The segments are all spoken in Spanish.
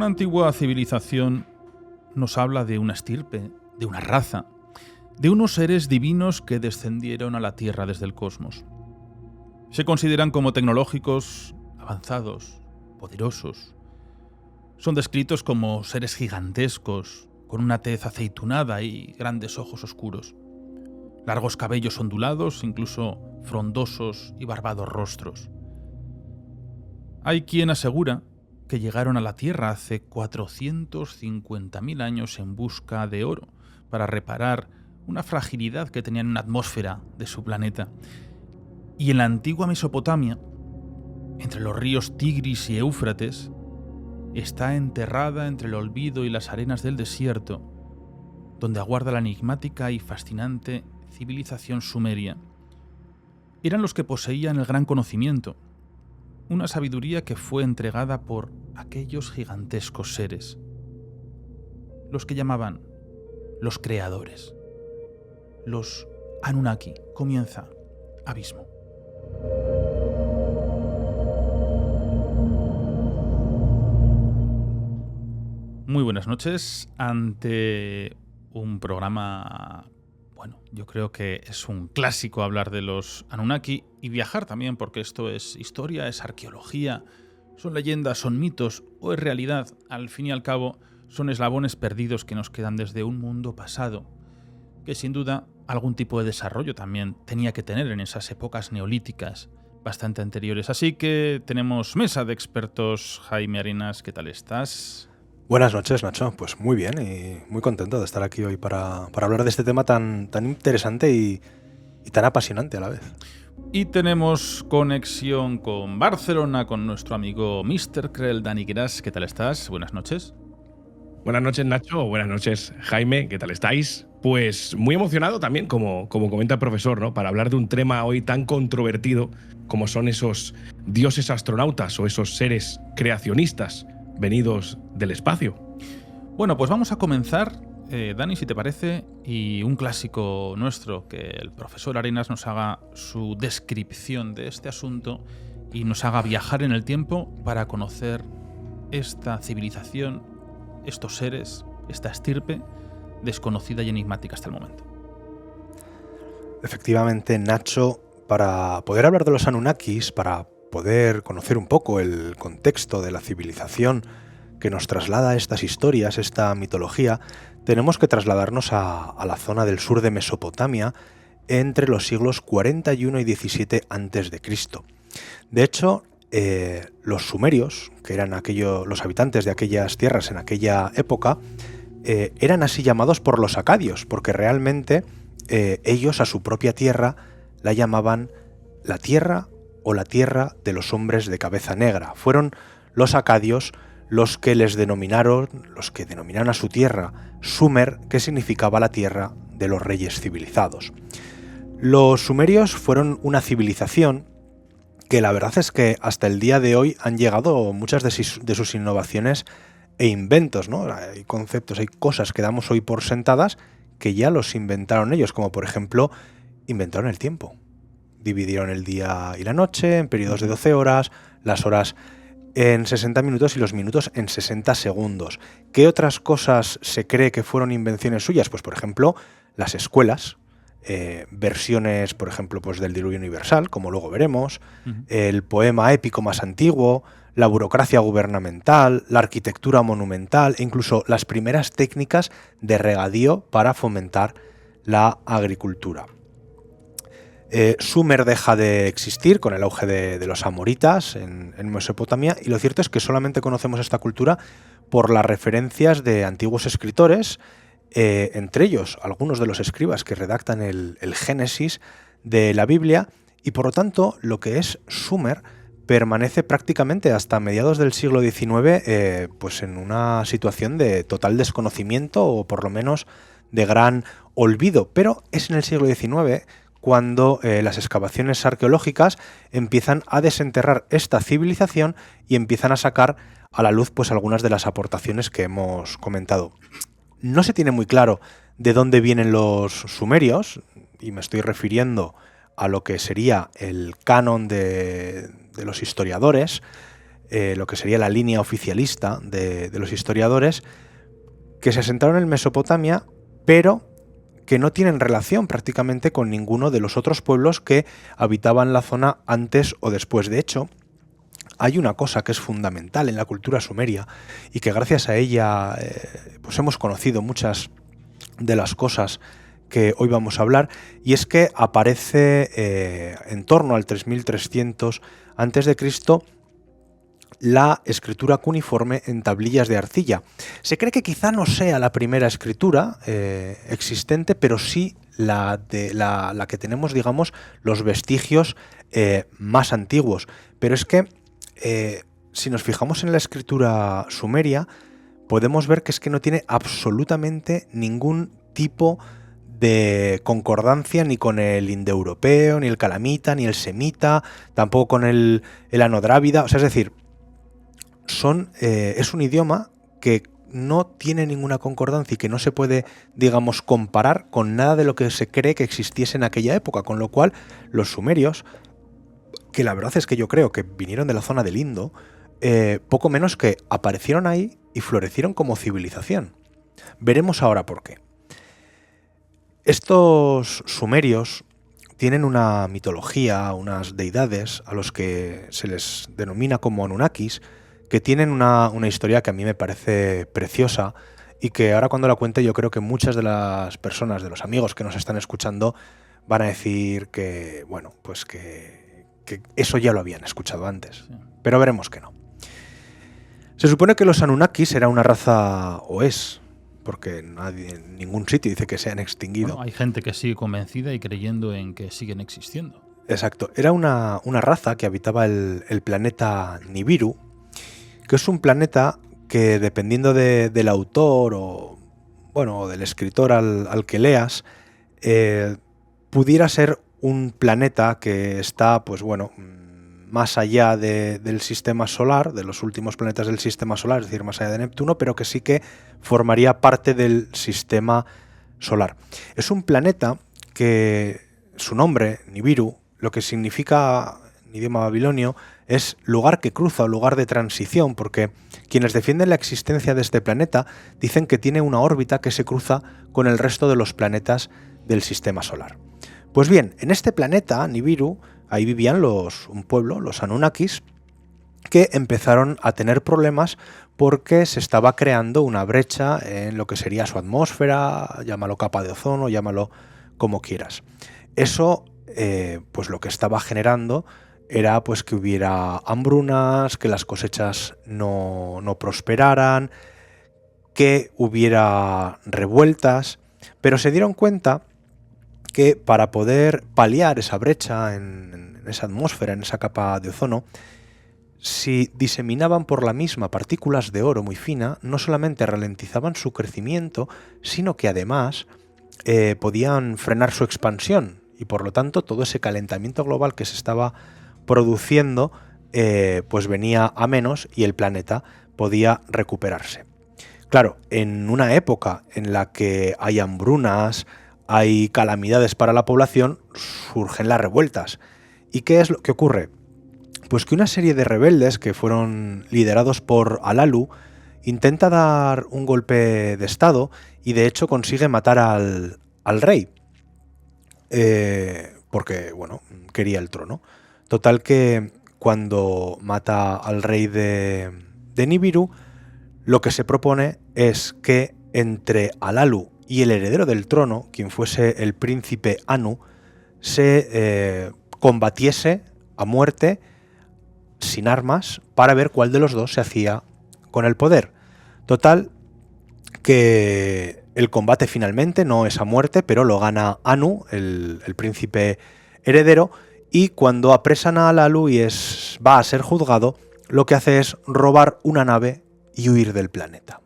Una antigua civilización nos habla de una estirpe, de una raza, de unos seres divinos que descendieron a la Tierra desde el cosmos. Se consideran como tecnológicos, avanzados, poderosos. Son descritos como seres gigantescos, con una tez aceitunada y grandes ojos oscuros, largos cabellos ondulados, incluso frondosos y barbados rostros. Hay quien asegura que llegaron a la Tierra hace 450.000 años en busca de oro para reparar una fragilidad que tenían en la atmósfera de su planeta. Y en la antigua Mesopotamia, entre los ríos Tigris y Éufrates, está enterrada entre el olvido y las arenas del desierto, donde aguarda la enigmática y fascinante civilización sumeria. Eran los que poseían el gran conocimiento, una sabiduría que fue entregada por aquellos gigantescos seres, los que llamaban los creadores, los Anunnaki. Comienza Abismo. Muy buenas noches. Ante un programa, bueno, yo creo que es un clásico hablar de los Anunnaki y viajar también, porque esto es historia, es arqueología, son leyendas, son mitos o es realidad. Al fin y al cabo, son eslabones perdidos que nos quedan desde un mundo pasado, que sin duda algún tipo de desarrollo también tenía que tener en esas épocas neolíticas bastante anteriores. Así que tenemos mesa de expertos. Jaime Arenas, ¿qué tal estás? Buenas noches, Nacho. Pues muy bien y muy contento de estar aquí hoy para hablar de este tema tan interesante y tan apasionante a la vez. Y tenemos conexión con Barcelona, con nuestro amigo Mr. Krell, Dani Gras. ¿Qué tal estás? Buenas noches. Buenas noches, Nacho. Buenas noches, Jaime. ¿Qué tal estáis? Pues muy emocionado también, como comenta el profesor, ¿no? Para hablar de un tema hoy tan controvertido como son esos dioses astronautas o esos seres creacionistas venidos del espacio. Bueno, pues vamos a comenzar, Dani, si te parece, y un clásico nuestro, que el profesor Arenas nos haga su descripción de este asunto y nos haga viajar en el tiempo para conocer esta civilización, estos seres, esta estirpe desconocida y enigmática hasta el momento. Efectivamente, Nacho, para poder hablar de los Anunnakis, para poder conocer un poco el contexto de la civilización que nos traslada estas historias, esta mitología, tenemos que trasladarnos a la zona del sur de Mesopotamia entre los siglos 41 y 17 a.C. De hecho, los sumerios, que eran los habitantes de aquellas tierras en aquella época, eran así llamados por los acadios, porque realmente ellos a su propia tierra la llamaban la tierra o la tierra de los hombres de cabeza negra. Fueron los acadios los que denominaron a su tierra Sumer, que significaba la tierra de los reyes civilizados. Los sumerios fueron una civilización que la verdad es que hasta el día de hoy han llegado muchas de sus innovaciones e inventos, ¿no? Hay conceptos, hay cosas que damos hoy por sentadas que ya los inventaron ellos, como por ejemplo inventaron el tiempo. Dividieron el día y la noche en periodos de 12 horas, las horas en 60 minutos y los minutos en 60 segundos. ¿Qué otras cosas se cree que fueron invenciones suyas? Pues por ejemplo, las escuelas, versiones, por ejemplo, pues del diluvio universal, como luego veremos, el poema épico más antiguo, la burocracia gubernamental, la arquitectura monumental e incluso las primeras técnicas de regadío para fomentar la agricultura. Sumer deja de existir con el auge de los amoritas en Mesopotamia, y lo cierto es que solamente conocemos esta cultura por las referencias de antiguos escritores, entre ellos algunos de los escribas que redactan el Génesis de la Biblia, y por lo tanto lo que es Sumer permanece prácticamente hasta mediados del siglo XIX pues en una situación de total desconocimiento o por lo menos de gran olvido, pero es en el siglo XIX cuando las excavaciones arqueológicas empiezan a desenterrar esta civilización y empiezan a sacar a la luz pues algunas de las aportaciones que hemos comentado. No se tiene muy claro de dónde vienen los sumerios, y me estoy refiriendo a lo que sería el canon de los historiadores. lo que sería la línea oficialista de los historiadores, que se asentaron en Mesopotamia, pero que no tienen relación prácticamente con ninguno de los otros pueblos que habitaban la zona antes o después. De hecho, hay una cosa que es fundamental en la cultura sumeria y que gracias a ella pues hemos conocido muchas de las cosas que hoy vamos a hablar, y es que aparece en torno al 3300 a.C. la escritura cuneiforme en tablillas de arcilla. Se cree que quizá no sea la primera escritura existente, pero sí la que tenemos, digamos, los vestigios más antiguos. Pero es que si nos fijamos en la escritura sumeria, podemos ver que es que no tiene absolutamente ningún tipo de concordancia ni con el indoeuropeo, ni el calamita, ni el semita, tampoco con el anodrávida. O sea, es decir, es un idioma que no tiene ninguna concordancia y que no se puede, digamos, comparar con nada de lo que se cree que existiese en aquella época, con lo cual los sumerios, que la verdad es que yo creo que vinieron de la zona del Indo, poco menos que aparecieron ahí y florecieron como civilización. Veremos ahora por qué. Estos sumerios tienen una mitología, unas deidades a los que se les denomina como Anunnakis, que tienen una historia que a mí me parece preciosa y que ahora cuando la cuente yo creo que muchas de las personas, de los amigos que nos están escuchando, van a decir que, bueno, pues que eso ya lo habían escuchado antes. Sí. Pero veremos que no. Se supone que los Anunnakis era una raza, o es, porque nadie en ningún sitio dice que se han extinguido. Bueno, hay gente que sigue convencida y creyendo en que siguen existiendo. Exacto. Era una raza que habitaba el planeta Nibiru, que es un planeta que, dependiendo del autor o bueno, del escritor al que leas, pudiera ser un planeta que está, pues bueno, más allá del sistema solar, de los últimos planetas del sistema solar, es decir, más allá de Neptuno, pero que sí que formaría parte del sistema solar. Es un planeta que su nombre, Nibiru, lo que significa en idioma babilonio es lugar que cruza o lugar de transición, porque quienes defienden la existencia de este planeta dicen que tiene una órbita que se cruza con el resto de los planetas del sistema solar. Pues bien, en este planeta, Nibiru, ahí vivían un pueblo, los Anunnakis, que empezaron a tener problemas porque se estaba creando una brecha en lo que sería su atmósfera, llámalo capa de ozono, llámalo como quieras. Eso, pues lo que estaba generando era pues que hubiera hambrunas, que las cosechas no prosperaran, que hubiera revueltas, pero se dieron cuenta que para poder paliar esa brecha en esa atmósfera, en esa capa de ozono, si diseminaban por la misma partículas de oro muy fina, no solamente ralentizaban su crecimiento, sino que además podían frenar su expansión y por lo tanto todo ese calentamiento global que se estaba produciendo pues venía a menos y el planeta podía recuperarse. Claro, en una época en la que hay hambrunas, hay calamidades para la población, surgen las revueltas. ¿Y qué es lo que ocurre? Pues que una serie de rebeldes que fueron liderados por Alalu intenta dar un golpe de estado y de hecho consigue matar al rey. Porque, bueno, quería el trono. Total que cuando mata al rey de Nibiru, lo que se propone es que entre Alalu y el heredero del trono, quien fuese el príncipe Anu, se combatiese a muerte sin armas para ver cuál de los dos se hacía con el poder. Total que el combate finalmente no es a muerte, pero lo gana Anu, el príncipe heredero, y cuando apresan a Alalu y va a ser juzgado, lo que hace es robar una nave y huir del planeta.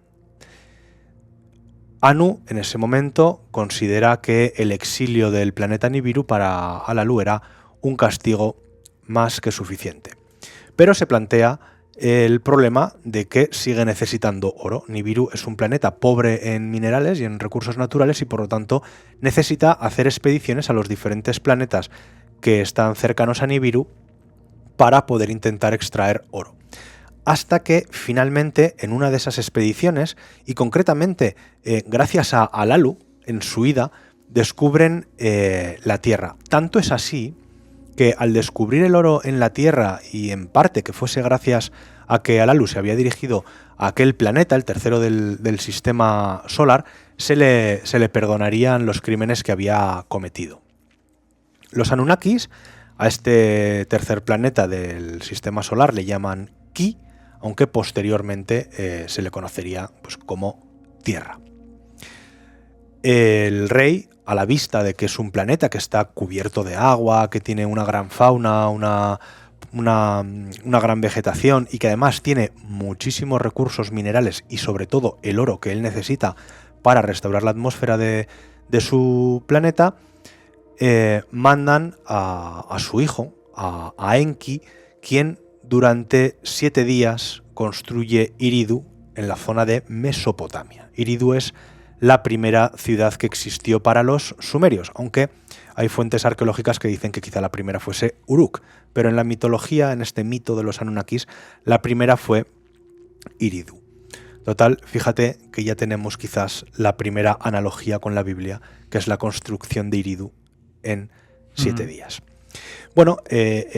Anu, en ese momento, considera que el exilio del planeta Nibiru para Alalu era un castigo más que suficiente. Pero se plantea el problema de que sigue necesitando oro. Nibiru es un planeta pobre en minerales y en recursos naturales y por lo tanto necesita hacer expediciones a los diferentes planetas que están cercanos a Nibiru para poder intentar extraer oro. hasta que finalmente en una de esas expediciones, y concretamente gracias a Lalu en su ida, descubren la Tierra. Tanto es así que al descubrir el oro en la Tierra, y en parte que fuese gracias a que Lalu se había dirigido a aquel planeta, el tercero del sistema solar, se le perdonarían los crímenes que había cometido. Los Anunnakis a este tercer planeta del sistema solar le llaman Ki, aunque posteriormente se le conocería pues, como Tierra. El rey, a la vista de que es un planeta que está cubierto de agua, que tiene una gran fauna, una gran vegetación y que además tiene muchísimos recursos minerales y sobre todo el oro que él necesita para restaurar la atmósfera de su planeta, mandan a su hijo, a Enki, quien durante 7 días construye Eridu en la zona de Mesopotamia. Eridu es la primera ciudad que existió para los sumerios, aunque hay fuentes arqueológicas que dicen que quizá la primera fuese Uruk, pero en la mitología, en este mito de los Anunnakis, la primera fue Eridu. Total, fíjate que ya tenemos quizás la primera analogía con la Biblia, que es la construcción de Eridu en 7 días. Bueno,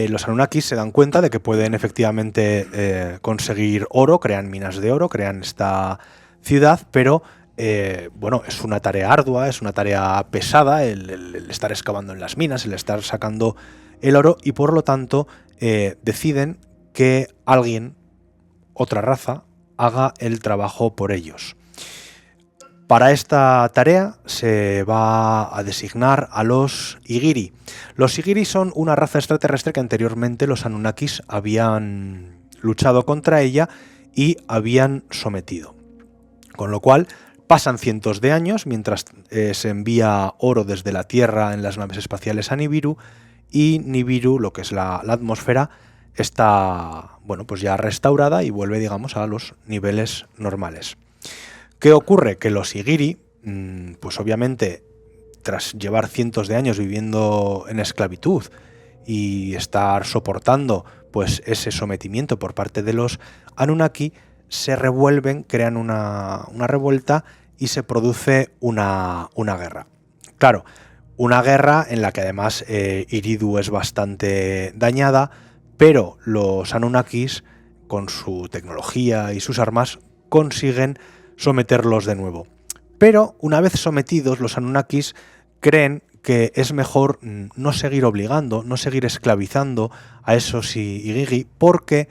los Anunnakis se dan cuenta de que pueden efectivamente conseguir oro, crean minas de oro, crean esta ciudad, pero bueno, es una tarea ardua, es una tarea pesada el estar excavando en las minas, el estar sacando el oro, y por lo tanto deciden que alguien, otra raza, haga el trabajo por ellos. Para esta tarea se va a designar a los Igiri. Los Igiri son una raza extraterrestre que anteriormente los Anunnakis habían luchado contra ella y habían sometido. Con lo cual pasan cientos de años mientras se envía oro desde la Tierra en las naves espaciales a Nibiru, y Nibiru, lo que es la atmósfera, está bueno, pues ya restaurada y vuelve, digamos, a los niveles normales. ¿Qué ocurre? Que los Igiri, pues obviamente, tras llevar cientos de años viviendo en esclavitud y estar soportando pues ese sometimiento por parte de los Anunnaki, se revuelven, crean una revuelta y se produce una guerra. Claro, una guerra en la que además Eridu es bastante dañada, pero los Anunnakis, con su tecnología y sus armas, consiguen someterlos de nuevo. Pero una vez sometidos, los Anunnakis creen que es mejor no seguir obligando, no seguir esclavizando a esos Igiri, porque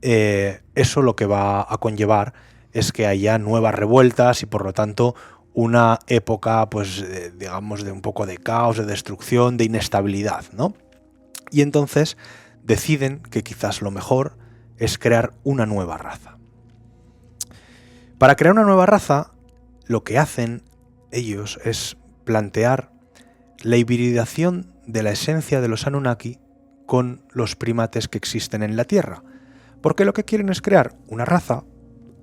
eso lo que va a conllevar es que haya nuevas revueltas y por lo tanto una época, pues digamos, de un poco de caos, de destrucción, de inestabilidad, ¿no? Y entonces deciden que quizás lo mejor es crear una nueva raza. Para crear una nueva raza, lo que hacen ellos es plantear la hibridación de la esencia de los Anunnaki con los primates que existen en la Tierra. Porque lo que quieren es crear una raza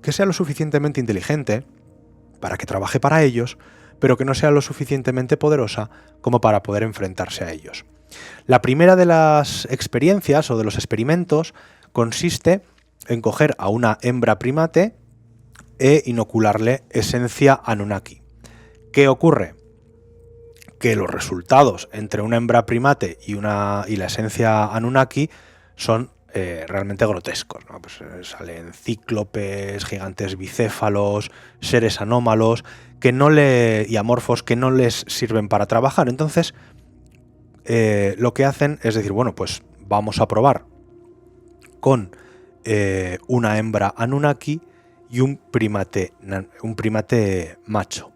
que sea lo suficientemente inteligente para que trabaje para ellos, pero que no sea lo suficientemente poderosa como para poder enfrentarse a ellos. La primera de las experiencias o de los experimentos consiste en coger a una hembra primate e inocularle esencia Anunnaki. ¿Qué ocurre? Que los resultados entre una hembra primate y la esencia Anunnaki son realmente grotescos, ¿no? Pues salen cíclopes, gigantes bicéfalos, seres anómalos y amorfos que no les sirven para trabajar. Entonces, lo que hacen es decir, bueno, pues vamos a probar con una hembra Anunnaki y un primate macho.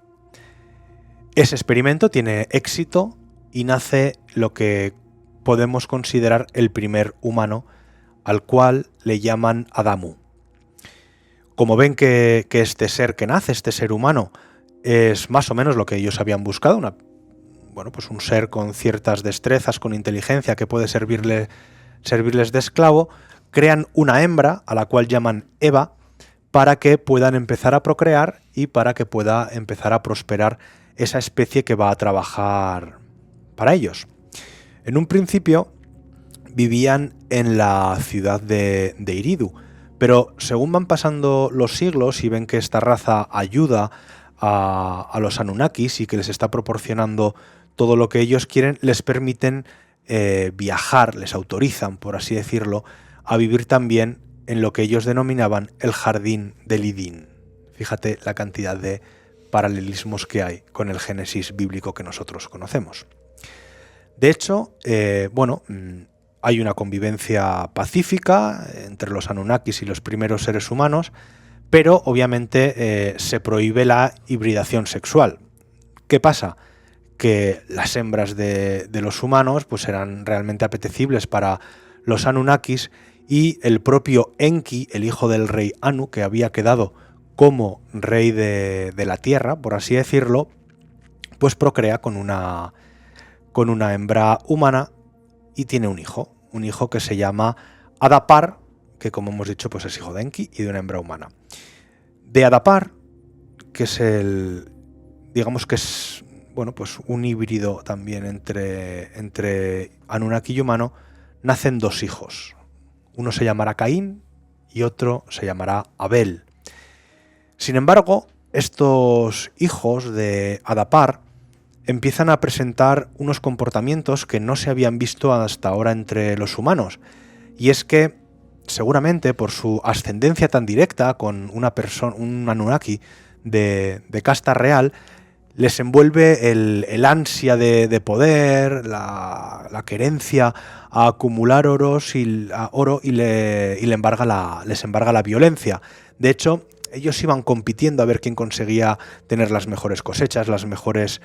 Ese experimento tiene éxito y nace lo que podemos considerar el primer humano, al cual le llaman Adamu. Como ven que este ser que nace, este ser humano, es más o menos lo que ellos habían buscado, pues un ser con ciertas destrezas, con inteligencia, que puede servirles de esclavo, crean una hembra a la cual llaman Eva, para que puedan empezar a procrear y para que pueda empezar a prosperar esa especie que va a trabajar para ellos. En un principio vivían en la ciudad de Eridu, Pero según van pasando los siglos y ven que esta raza ayuda a los Anunnakis y que les está proporcionando todo lo que ellos quieren, les permiten viajar, les autorizan, por así decirlo, a vivir también en lo que ellos denominaban el Jardín del Idín. Fíjate la cantidad de paralelismos que hay con el Génesis bíblico que nosotros conocemos. De hecho, hay una convivencia pacífica entre los Anunnakis y los primeros seres humanos, pero obviamente se prohíbe la hibridación sexual. ¿Qué pasa? Que las hembras de los humanos pues eran realmente apetecibles para los Anunnakis, y el propio Enki, el hijo del rey Anu, que había quedado como rey de la tierra, por así decirlo, pues procrea con una hembra humana y tiene un hijo que se llama Adapar, que como hemos dicho pues es hijo de Enki y de una hembra humana. De Adapar, que es pues un híbrido también entre Anunnaki y humano, nacen dos hijos. Uno se llamará Caín y otro se llamará Abel. Sin embargo, estos hijos de Adapar empiezan a presentar unos comportamientos que no se habían visto hasta ahora entre los humanos. Y es que, seguramente por su ascendencia tan directa con un Anunnaki de casta real, les envuelve el ansia de poder, la querencia a acumular oro y les embarga la violencia. De hecho, ellos iban compitiendo a ver quién conseguía tener las mejores cosechas, las mejores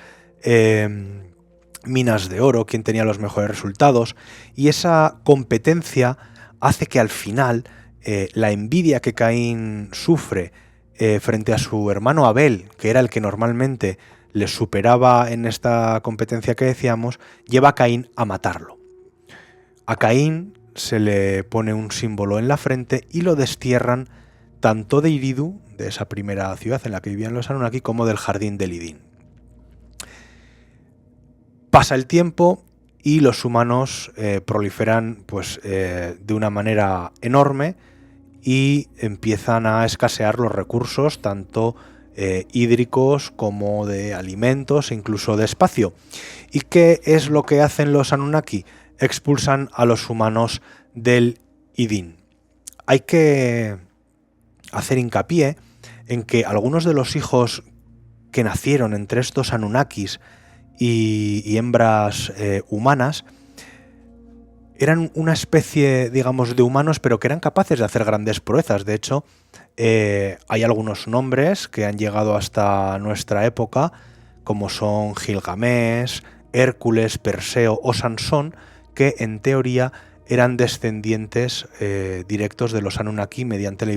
minas de oro, quién tenía los mejores resultados, y esa competencia hace que al final la envidia que Caín sufre frente a su hermano Abel, que era el que normalmente les superaba en esta competencia que decíamos, lleva a Caín a matarlo. A Caín se le pone un símbolo en la frente y lo destierran tanto de Eridu, de esa primera ciudad en la que vivían los Anunnaki, como del Jardín del Idín. Pasa el tiempo y los humanos proliferan de una manera enorme y empiezan a escasear los recursos, tanto hídricos como de alimentos e incluso de espacio. ¿Y qué es lo que hacen los Anunnaki? Expulsan a los humanos del Idín. Hay que hacer hincapié en que algunos de los hijos que nacieron entre estos Anunnakis y hembras humanas eran una especie, digamos, de humanos, pero que eran capaces de hacer grandes proezas. De hecho, hay algunos nombres que han llegado hasta nuestra época, como son Gilgamesh, Hércules, Perseo o Sansón, que en teoría eran descendientes directos de los Anunnaki mediante la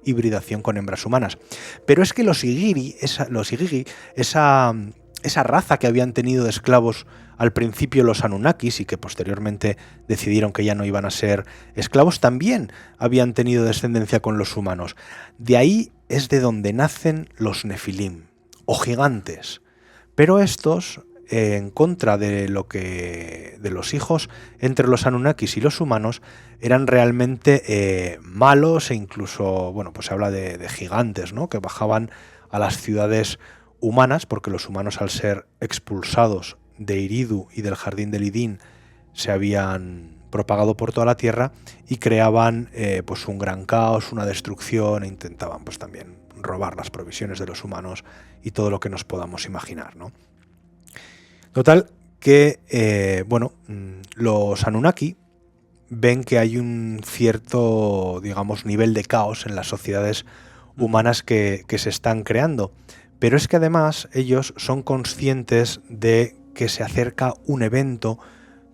hibridación con hembras humanas. Pero es que los Igigi, esa raza que habían tenido de esclavos al principio los Anunnakis y que posteriormente decidieron que ya no iban a ser esclavos, también habían tenido descendencia con los humanos. De ahí es de donde nacen los Nefilim, o gigantes. Pero estos, en contra de los hijos entre los Anunnakis y los humanos, eran realmente malos, e incluso, pues se habla de gigantes, ¿no?, que bajaban a las ciudades humanas, porque los humanos, al ser expulsados de Eridu y del Jardín del Idín, se habían propagado por toda la tierra y creaban un gran caos, una destrucción, e intentaban también robar las provisiones de los humanos y todo lo que nos podamos imaginar, ¿no? Total, que los Anunnaki ven que hay un cierto, digamos, nivel de caos en las sociedades humanas que se están creando. Pero es que además ellos son conscientes de que se acerca un evento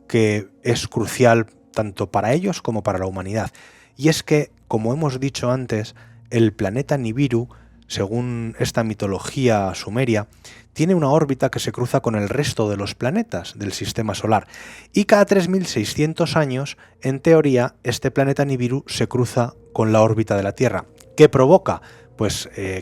que es crucial tanto para ellos como para la humanidad. Y es que, como hemos dicho antes, el planeta Nibiru, según esta mitología sumeria, tiene una órbita que se cruza con el resto de los planetas del sistema solar. Y cada 3.600 años, en teoría, este planeta Nibiru se cruza con la órbita de la Tierra. ¿Qué provoca?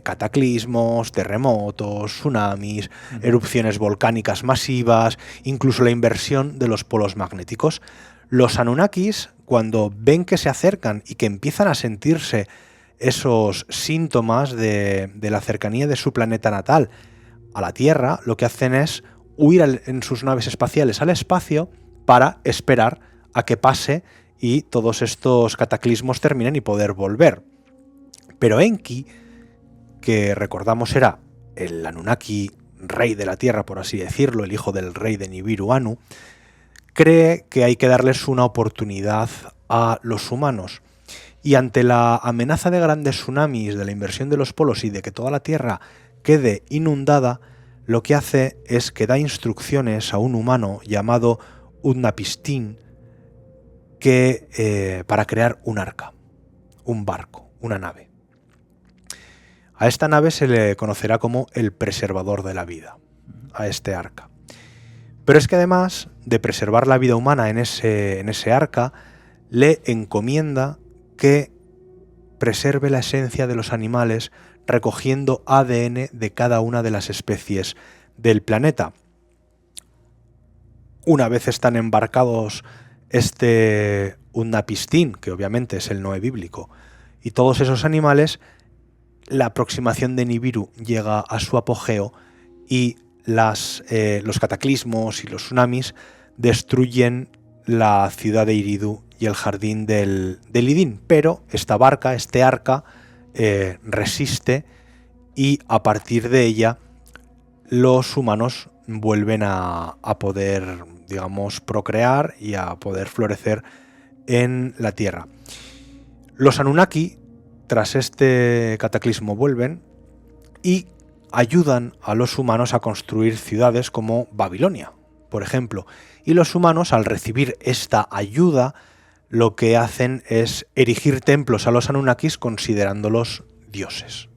Cataclismos, terremotos, tsunamis, erupciones volcánicas masivas, incluso la inversión de los polos magnéticos. Los Anunnakis, cuando ven que se acercan y que empiezan a sentirse esos síntomas de la cercanía de su planeta natal a la Tierra, lo que hacen es huir en sus naves espaciales al espacio para esperar a que pase y todos estos cataclismos terminen y poder volver. Pero Enki, que recordamos era el Anunnaki rey de la Tierra, por así decirlo, el hijo del rey de Nibiru, Anu, cree que hay que darles una oportunidad a los humanos. Y ante la amenaza de grandes tsunamis, de la inversión de los polos y de que toda la Tierra quede inundada, lo que hace es que da instrucciones a un humano llamado Utnapishtim para crear un arca, un barco, una nave. A esta nave se le conocerá como el preservador de la vida, a este arca. Pero es que además de preservar la vida humana en ese arca, le encomienda que preserve la esencia de los animales recogiendo ADN de cada una de las especies del planeta. Una vez están embarcados este Utnapishtim, que obviamente es el Noé bíblico, y todos esos animales, la aproximación de Nibiru llega a su apogeo y los cataclismos y los tsunamis destruyen la ciudad de Eridu y el jardín del Idín. Pero esta barca, este arca, resiste y a partir de ella los humanos vuelven a poder, digamos, procrear y a poder florecer en la Tierra. Los Anunnaki, tras este cataclismo, vuelven y ayudan a los humanos a construir ciudades como Babilonia, por ejemplo. Y los humanos, al recibir esta ayuda, lo que hacen es erigir templos a los Anunnakis considerándolos dioses.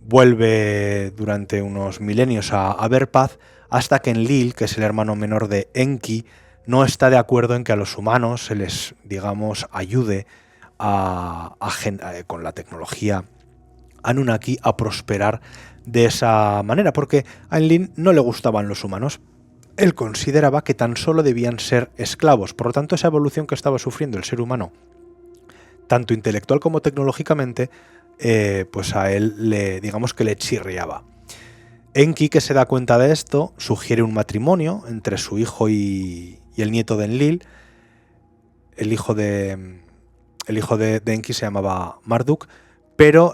Vuelve durante unos milenios a haber paz hasta que Enlil, que es el hermano menor de Enki, no está de acuerdo en que a los humanos se les, digamos, ayude con la tecnología Anunnaki a prosperar de esa manera, porque a Enlil no le gustaban los humanos. Él consideraba que tan solo debían ser esclavos. Por lo tanto, esa evolución que estaba sufriendo el ser humano, tanto intelectual como tecnológicamente, pues a él digamos que le chirriaba. Enki, que se da cuenta de esto, sugiere un matrimonio entre su hijo y el nieto de Enlil. El hijo de Enki se llamaba Marduk, pero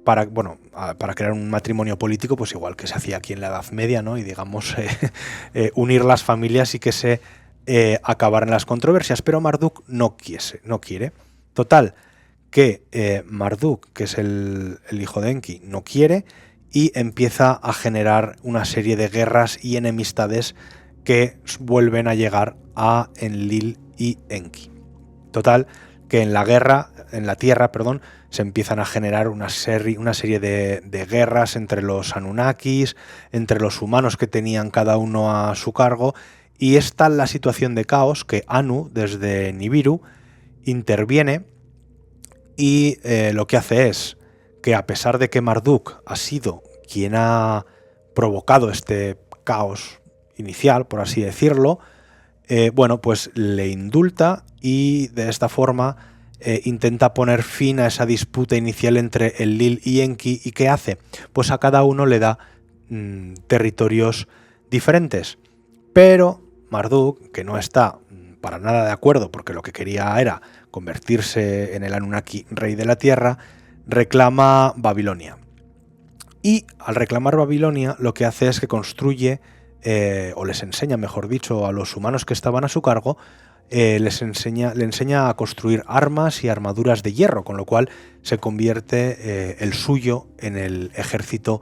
para crear un matrimonio político, pues igual que se hacía aquí en la Edad Media, ¿no? Y digamos unir las familias y que se acabaran las controversias. Pero Marduk no quiere. Total, que Marduk, que es el hijo de Enki, no quiere y empieza a generar una serie de guerras y enemistades que vuelven a llegar a Enlil y Enki. Total, que en la Tierra, se empiezan a generar una serie de guerras entre los Anunnakis, entre los humanos que tenían cada uno a su cargo, y es tal la situación de caos que Anu, desde Nibiru, interviene y lo que hace es que, a pesar de que Marduk ha sido quien ha provocado este caos inicial, por así decirlo, pues le indulta y de esta forma intenta poner fin a esa disputa inicial entre Enlil y Enki. ¿Y qué hace? Pues a cada uno le da territorios diferentes. Pero Marduk, que no está para nada de acuerdo, porque lo que quería era convertirse en el Anunnaki rey de la Tierra, reclama Babilonia. Y al reclamar Babilonia, lo que hace es que construye, o les enseña, mejor dicho, a los humanos que estaban a su cargo, le enseña a construir armas y armaduras de hierro, con lo cual se convierte el suyo en el ejército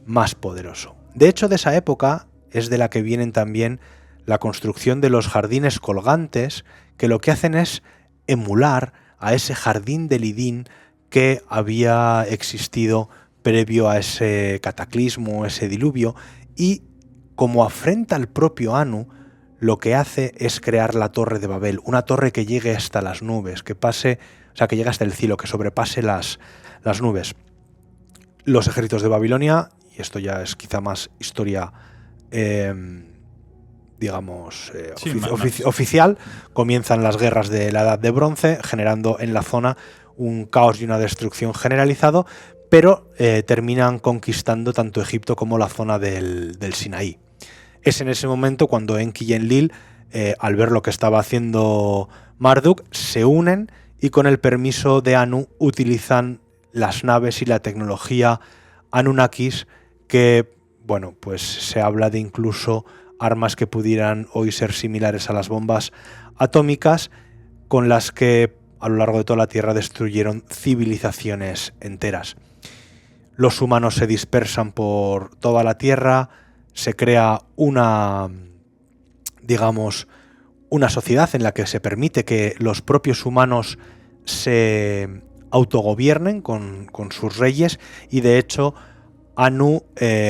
más poderoso. De hecho, de esa época es de la que vienen también la construcción de los jardines colgantes, que lo que hacen es emular a ese jardín del Idín que había existido previo a ese cataclismo, ese diluvio, y como afrenta al propio Anu, lo que hace es crear la Torre de Babel, una torre que llegue hasta las nubes, que llegue hasta el cielo, que sobrepase las nubes. Los ejércitos de Babilonia, y esto ya es quizá más historia digamos, Sí, oficial, comienzan las guerras de la Edad de Bronce, generando en la zona un caos y una destrucción generalizado, pero terminan conquistando tanto Egipto como la zona del Sinaí. Es en ese momento cuando Enki y Enlil, al ver lo que estaba haciendo Marduk, se unen y con el permiso de Anu utilizan las naves y la tecnología Anunnakis, que, bueno, pues se habla de incluso armas que pudieran hoy ser similares a las bombas atómicas, con las que a lo largo de toda la Tierra destruyeron civilizaciones enteras. Los humanos se dispersan por toda la Tierra, se crea una, digamos, una sociedad en la que se permite que los propios humanos se autogobiernen con sus reyes, y de hecho Anu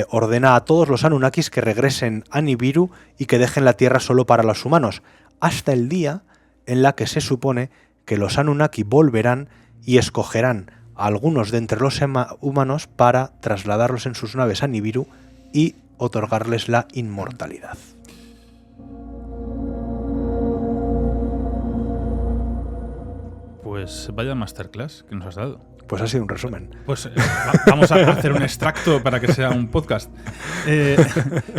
ordena a todos los Anunnakis que regresen a Nibiru y que dejen la Tierra solo para los humanos, hasta el día en la que se supone que los Anunnaki volverán y escogerán a algunos de entre los humanos para trasladarlos en sus naves a Nibiru y otorgarles la inmortalidad. Pues vaya masterclass que nos has dado. Pues ha sido un resumen. Pues vamos a hacer un extracto para que sea un podcast.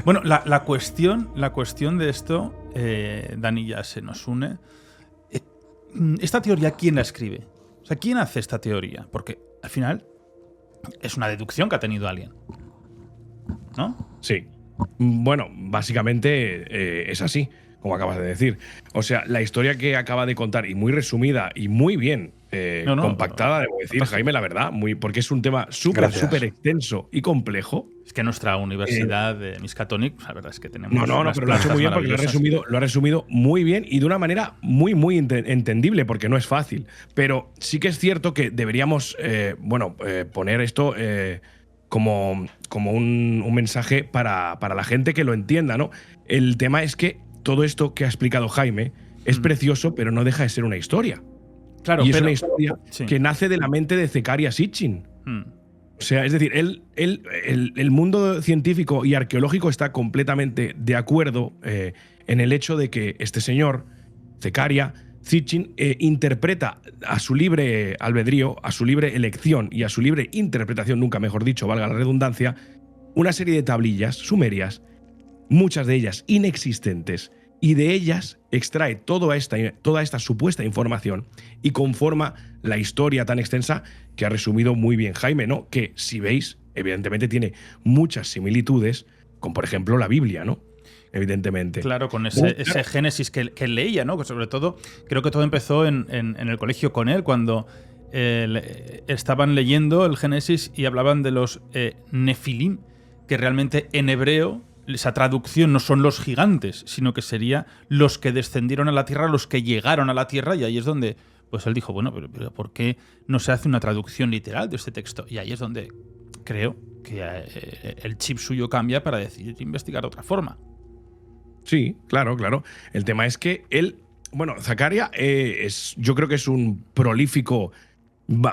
Bueno, la cuestión de esto, Dani ya se nos une. ¿Esta teoría quién la escribe? O sea, ¿quién hace esta teoría? Porque al final es una deducción que ha tenido alguien, ¿no? Sí. Bueno, básicamente es así, como acabas de decir. O sea, la historia que acaba de contar, y muy resumida y muy bien compactada, debo decir, Jaime, la verdad, porque es un tema súper extenso y complejo. Es que nuestra universidad de Miskatonic, la verdad es que tenemos. No, pero lo ha hecho muy bien porque lo ha resumido muy bien y de una manera muy entendible, porque no es fácil. Pero sí que es cierto que deberíamos poner esto como un mensaje para la gente que lo entienda, ¿no? El tema es que todo esto que ha explicado Jaime es precioso, pero no deja de ser una historia. Claro, y es una historia que nace de la mente de Zecharia Sitchin. O sea, es decir, el mundo científico y arqueológico está completamente de acuerdo en el hecho de que este señor, Zecharia Sitchin, interpreta a su libre albedrío, a su libre elección y a su libre interpretación, nunca mejor dicho, valga la redundancia, una serie de tablillas sumerias, muchas de ellas inexistentes, y de ellas extrae toda esta supuesta información y conforma la historia tan extensa que ha resumido muy bien Jaime, ¿no? Que, si veis, evidentemente tiene muchas similitudes con, por ejemplo, la Biblia, ¿no? Evidentemente. Claro, con ese Génesis que leía, ¿no? Que sobre todo, creo que todo empezó en el colegio con él, cuando estaban leyendo el Génesis y hablaban de los Nefilim, que realmente en hebreo esa traducción no son los gigantes, sino que sería los que descendieron a la tierra, los que llegaron a la tierra, y ahí es donde pues él dijo, bueno, pero ¿por qué no se hace una traducción literal de este texto? Y ahí es donde creo que el chip suyo cambia para decidir investigar de otra forma. Sí, claro. El tema es que él, Zecharia yo creo que es un prolífico.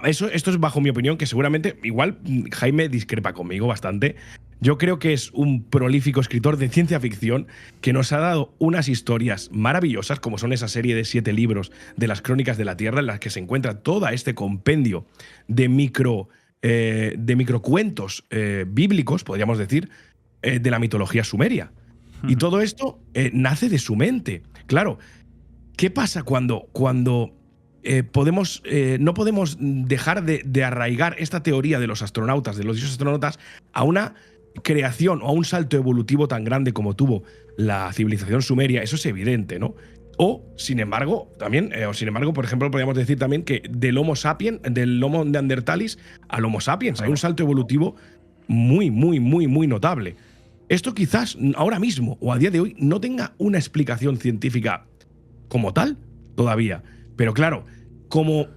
Esto es bajo mi opinión, que seguramente, igual Jaime discrepa conmigo bastante. Yo creo que es un prolífico escritor de ciencia ficción que nos ha dado unas historias maravillosas, como son esa serie de 7 libros de las Crónicas de la Tierra, en las que se encuentra todo este compendio de microcuentos bíblicos, podríamos decir, de la mitología sumeria. Y todo esto nace de su mente. Claro, ¿qué pasa cuando no podemos dejar de arraigar esta teoría de los astronautas, de los dioses astronautas, a una creación o a un salto evolutivo tan grande como tuvo la civilización sumeria? Eso es evidente, ¿no? Sin embargo, por ejemplo, podríamos decir también que del Homo sapiens, del Homo neanderthalis al Homo sapiens, hay un salto evolutivo muy notable. Esto quizás ahora mismo o a día de hoy no tenga una explicación científica como tal todavía. Pero claro, como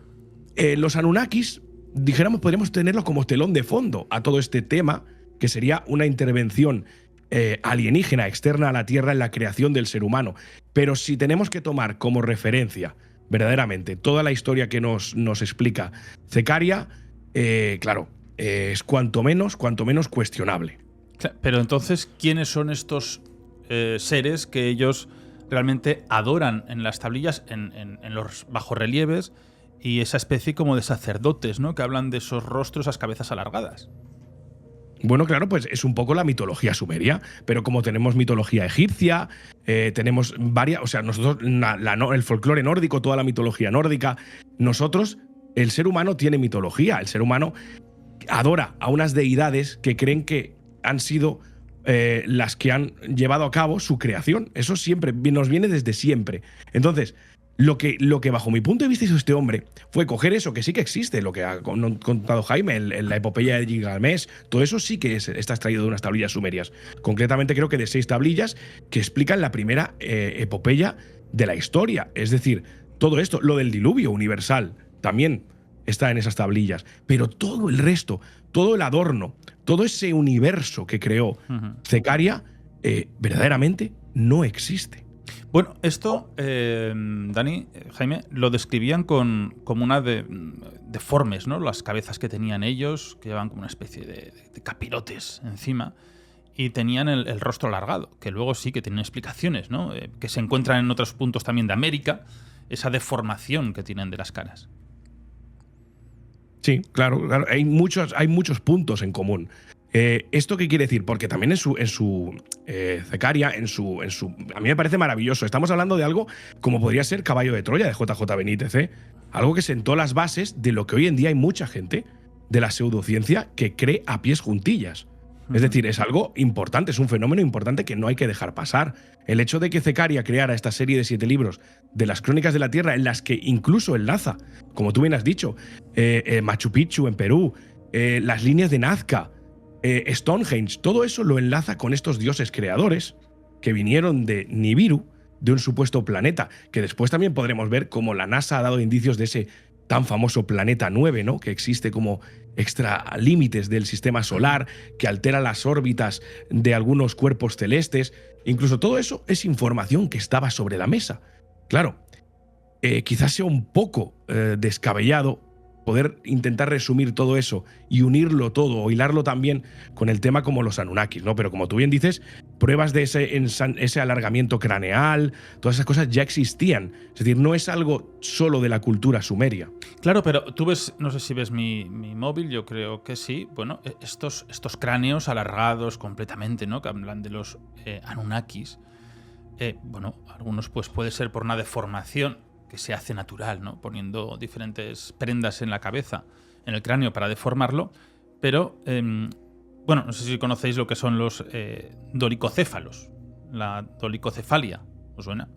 los Anunnakis, dijéramos, podríamos tenerlo como telón de fondo a todo este tema, que sería una intervención alienígena externa a la Tierra en la creación del ser humano. Pero si tenemos que tomar como referencia verdaderamente toda la historia que nos explica Zecharia, claro, es cuanto menos cuestionable. Pero entonces, ¿quiénes son estos seres que ellos realmente adoran en las tablillas, en los bajorrelieves, y esa especie como de sacerdotes, ¿no? Que hablan de esos rostros, esas cabezas alargadas. Bueno, claro, pues es un poco la mitología sumeria, pero como tenemos mitología egipcia, tenemos varias, o sea, nosotros, el folclore nórdico, toda la mitología nórdica, nosotros, el ser humano tiene mitología, el ser humano adora a unas deidades que creen que han sido las que han llevado a cabo su creación. Eso siempre nos viene desde siempre. Entonces, lo que bajo mi punto de vista hizo este hombre fue coger eso que sí que existe, lo que ha contado Jaime, la epopeya de Gilgamesh, todo eso sí que está extraído de unas tablillas sumerias. Concretamente creo que de 6 tablillas que explican la primera epopeya de la historia. Es decir, todo esto, lo del diluvio universal, también está en esas tablillas. Pero todo el resto, todo el adorno, todo ese universo que creó Zecaria, verdaderamente no existe. Bueno, esto, Dani, Jaime, lo describían como una de deformes, ¿no? Las cabezas que tenían ellos, que llevaban como una especie de capirotes encima, y tenían el rostro alargado, que luego sí que tienen explicaciones, ¿no? Que se encuentran en otros puntos también de América, esa deformación que tienen de las caras. Sí, claro, hay muchos puntos en común. ¿Esto qué quiere decir? Porque también en su Zecaria, a mí me parece maravilloso. Estamos hablando de algo como podría ser Caballo de Troya de JJ Benítez, algo que sentó las bases de lo que hoy en día hay mucha gente de la pseudociencia que cree a pies juntillas. Es decir, es algo importante, es un fenómeno importante que no hay que dejar pasar. El hecho de que Zecaria creara esta serie de 7 libros de las Crónicas de la Tierra, en las que incluso enlaza, como tú bien has dicho, Machu Picchu en Perú, las líneas de Nazca, Stonehenge, todo eso lo enlaza con estos dioses creadores que vinieron de Nibiru, de un supuesto planeta, que después también podremos ver cómo la NASA ha dado indicios de ese tan famoso planeta 9, ¿no? Que existe como extralímites del sistema solar, que altera las órbitas de algunos cuerpos celestes. Incluso todo eso es información que estaba sobre la mesa. Claro, quizás sea un poco descabellado poder intentar resumir todo eso y unirlo todo, o hilarlo también con el tema como los Anunnakis, ¿no? Pero como tú bien dices, pruebas de ese alargamiento craneal, todas esas cosas ya existían. Es decir, no es algo solo de la cultura sumeria. Claro, pero tú ves, no sé si ves mi móvil, yo creo que sí. Bueno, estos cráneos alargados completamente, ¿no? Que hablan de los Anunnakis. Bueno, algunos pues puede ser por una deformación que se hace natural, ¿no? Poniendo diferentes prendas en la cabeza, en el cráneo para deformarlo, pero, bueno, no sé si conocéis lo que son los dolicocéfalos, la dolicocefalia, ¿os suena?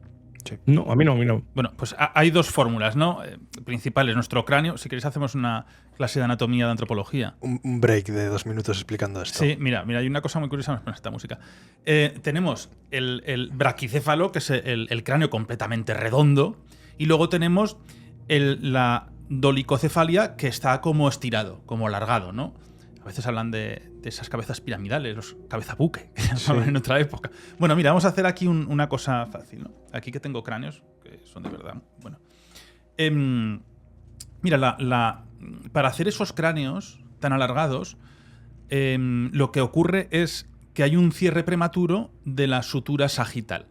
Sí. No, a mí no. Bueno, pues hay 2 fórmulas, ¿no? Principales, nuestro cráneo. Si queréis hacemos una clase de anatomía, de antropología. Un break de 2 minutos explicando esto. Sí, mira, hay una cosa muy curiosa, vamos a poner esta música. Tenemos el braquicéfalo, que es el cráneo completamente redondo, y luego tenemos la dolicocefalia, que está como estirado, como alargado, ¿no? A veces hablan de esas cabezas piramidales, los cabezabuque, que llamaban en otra época. Bueno, mira, vamos a hacer aquí una cosa fácil, ¿no? Aquí que tengo cráneos, que son de verdad. Bueno. Mira, para hacer esos cráneos tan alargados, lo que ocurre es que hay un cierre prematuro de la sutura sagital.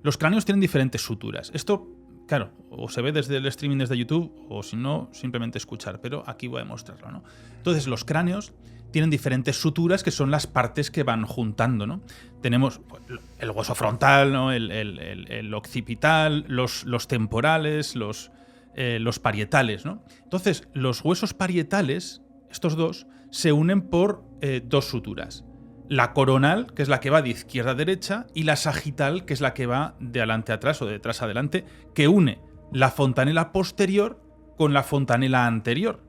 Los cráneos tienen diferentes suturas. Esto, claro, o se ve desde el streaming desde YouTube, o si no, simplemente escuchar, pero aquí voy a mostrarlo, ¿no? Entonces, los cráneos tienen diferentes suturas, que son las partes que van juntando, ¿no? Tenemos el hueso frontal, ¿no? el occipital, los temporales, los parietales, ¿no? Entonces, los huesos parietales, estos dos, se unen por 2 suturas. La coronal, que es la que va de izquierda a derecha, y la sagital, que es la que va de adelante a atrás o de atrás a adelante, que une la fontanela posterior con la fontanela anterior,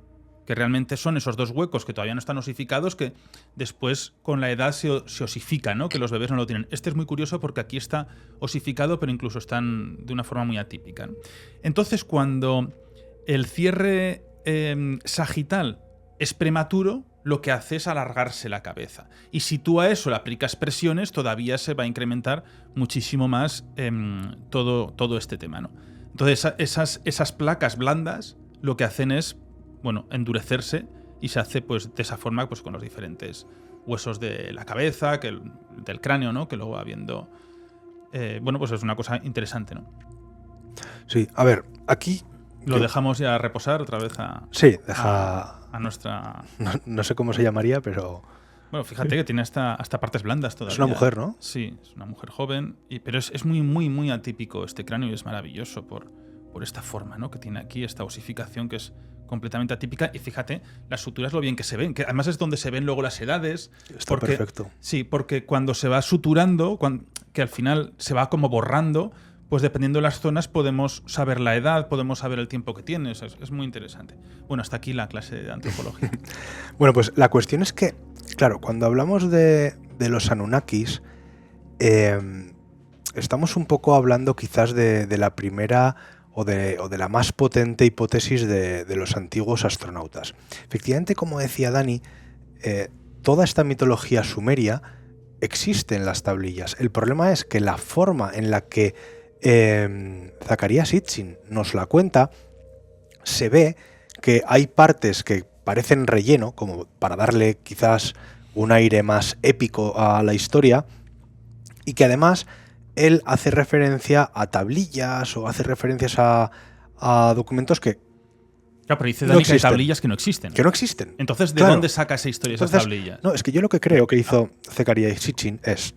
que realmente son esos 2 huecos que todavía no están osificados, que después con la edad se osifican, ¿no? Que los bebés no lo tienen. Este es muy curioso porque aquí está osificado, pero incluso están de una forma muy atípica, ¿no? Entonces, cuando el cierre sagital es prematuro, lo que hace es alargarse la cabeza. Y si tú a eso le aplicas presiones, todavía se va a incrementar muchísimo más todo este tema, ¿no? Entonces, esas placas blandas lo que hacen es, bueno, endurecerse, y se hace pues de esa forma pues con los diferentes huesos de la cabeza, del cráneo, ¿no? Que luego va viendo bueno, pues es una cosa interesante, ¿no? Sí, a ver, aquí... Lo dejamos ya reposar otra vez Sí, deja... a nuestra... No sé cómo se llamaría, pero... Bueno, fíjate que tiene hasta partes blandas todavía. Es una mujer, ¿no? Sí, es una mujer joven, pero es muy, muy, muy atípico este cráneo y es maravilloso por esta forma, ¿no? Que tiene aquí, esta osificación que es completamente atípica. Y fíjate, las suturas lo bien que se ven, que además es donde se ven luego las edades. Está perfecto. Sí, porque cuando se va suturando, que al final se va como borrando, pues dependiendo de las zonas podemos saber la edad, podemos saber el tiempo que tiene. O sea, es muy interesante. Bueno, hasta aquí la clase de antropología. Bueno, pues la cuestión es que, claro, cuando hablamos de los Anunnakis, estamos un poco hablando quizás de la primera o de la más potente hipótesis de los antiguos astronautas. Efectivamente, como decía Dani, toda esta mitología sumeria existe en las tablillas. El problema es que la forma en la que Zecharia Sitchin nos la cuenta, se ve que hay partes que parecen relleno, como para darle quizás un aire más épico a la historia, y que además él hace referencia a tablillas o hace referencias a documentos que Claro, pero dice Dani que hay tablillas que no existen. Que no existen. Entonces, ¿de dónde saca esa historia, esas tablillas? No, es que yo lo que creo que hizo Zecharia Sitchin es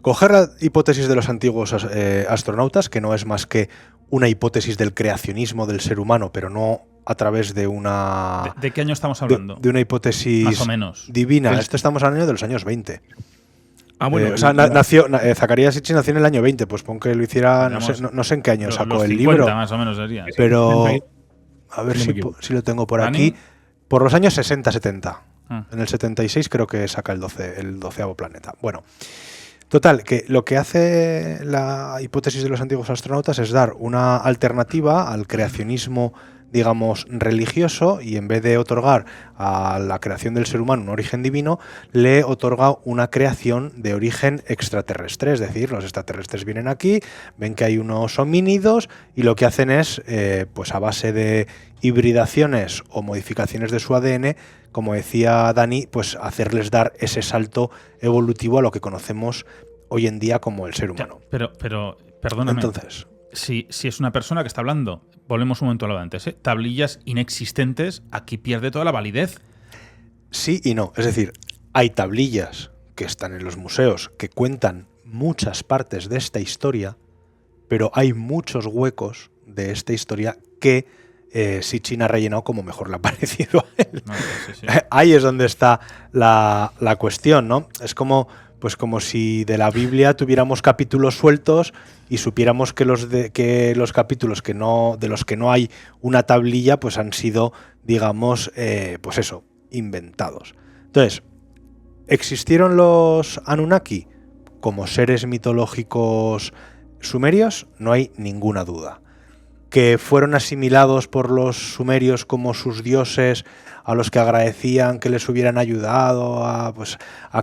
coger la hipótesis de los antiguos astronautas, que no es más que una hipótesis del creacionismo del ser humano, pero no a través de una... ¿De qué año estamos hablando? De una hipótesis más o menos divina. Pues, estamos hablando de los años 20. Ah, bueno. O sea, Zecharia Sitchin nació en el año 20, pues pon que lo hiciera, no sé en qué año sacó el 50, libro. Más o menos sería. Pero, a ver si lo tengo por aquí. Por los años 60-70. En el 76 creo que saca el 12º planeta. Bueno, total, que lo que hace la hipótesis de los antiguos astronautas es dar una alternativa al creacionismo, digamos, religioso, y en vez de otorgar a la creación del ser humano un origen divino, le otorga una creación de origen extraterrestre. Es decir, los extraterrestres vienen aquí, ven que hay unos homínidos y lo que hacen es, pues a base de hibridaciones o modificaciones de su ADN, como decía Dani, pues hacerles dar ese salto evolutivo a lo que conocemos hoy en día como el ser humano. Pero perdóname. Entonces, si es una persona que está hablando, volvemos un momento a lo de antes, tablillas inexistentes, aquí pierde toda la validez. Sí y no. Es decir, hay tablillas que están en los museos que cuentan muchas partes de esta historia, pero hay muchos huecos de esta historia que Sitchin ha rellenado como mejor le ha parecido a él. No, sí. Ahí es donde está la cuestión, ¿no? Es como si de la Biblia tuviéramos capítulos sueltos y supiéramos que los capítulos de los que no hay una tablilla, pues han sido, digamos, pues eso, inventados. Entonces, ¿existieron los Anunnaki como seres mitológicos sumerios? No hay ninguna duda. Que fueron asimilados por los sumerios como sus dioses, a los que agradecían que les hubieran ayudado a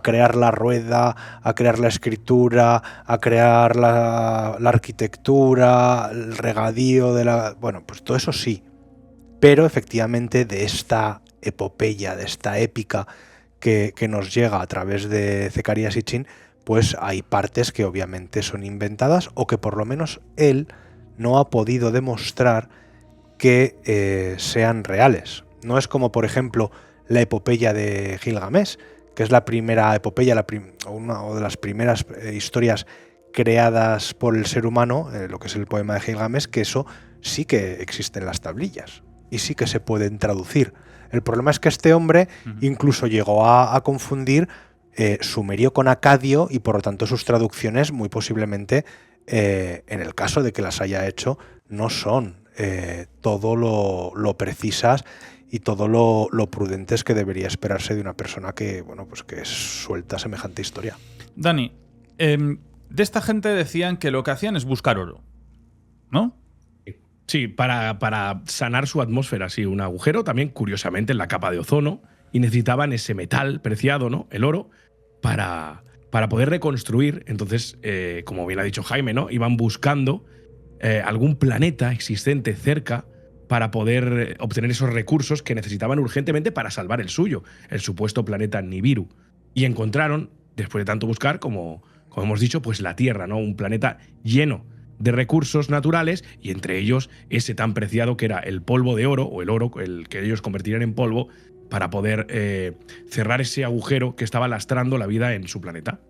crear la rueda, a crear la escritura, a crear la arquitectura, el regadío de la... Bueno, pues todo eso sí. Pero efectivamente de esta epopeya, de esta épica que nos llega a través de Zecharia Sitchin, pues hay partes que obviamente son inventadas o que por lo menos él no ha podido demostrar que sean reales. No es como, por ejemplo, la epopeya de Gilgamesh, que es la primera epopeya, una de las primeras historias creadas por el ser humano, lo que es el poema de Gilgamesh, que eso sí que existe en las tablillas y sí que se pueden traducir. El problema es que este hombre incluso llegó a confundir sumerio con acadio y por lo tanto sus traducciones muy posiblemente, en el caso de que las haya hecho, no son todo lo precisas y todo lo prudentes que debería esperarse de una persona que, bueno, pues que suelta semejante historia. Dani, de esta gente decían que lo que hacían es buscar oro, ¿no? Sí, para sanar su atmósfera, sí, un agujero también, curiosamente, en la capa de ozono, y necesitaban ese metal preciado, ¿no? El oro, para poder reconstruir. Entonces, como bien ha dicho Jaime, ¿no? Iban buscando algún planeta existente cerca para poder obtener esos recursos que necesitaban urgentemente para salvar el suyo, el supuesto planeta Nibiru. Y encontraron, después de tanto buscar, como como hemos dicho, pues la Tierra, ¿no? Un planeta lleno de recursos naturales y entre ellos ese tan preciado que era el polvo de oro, o el oro, el que ellos convertirían en polvo para poder cerrar ese agujero que estaba lastrando la vida en su planeta.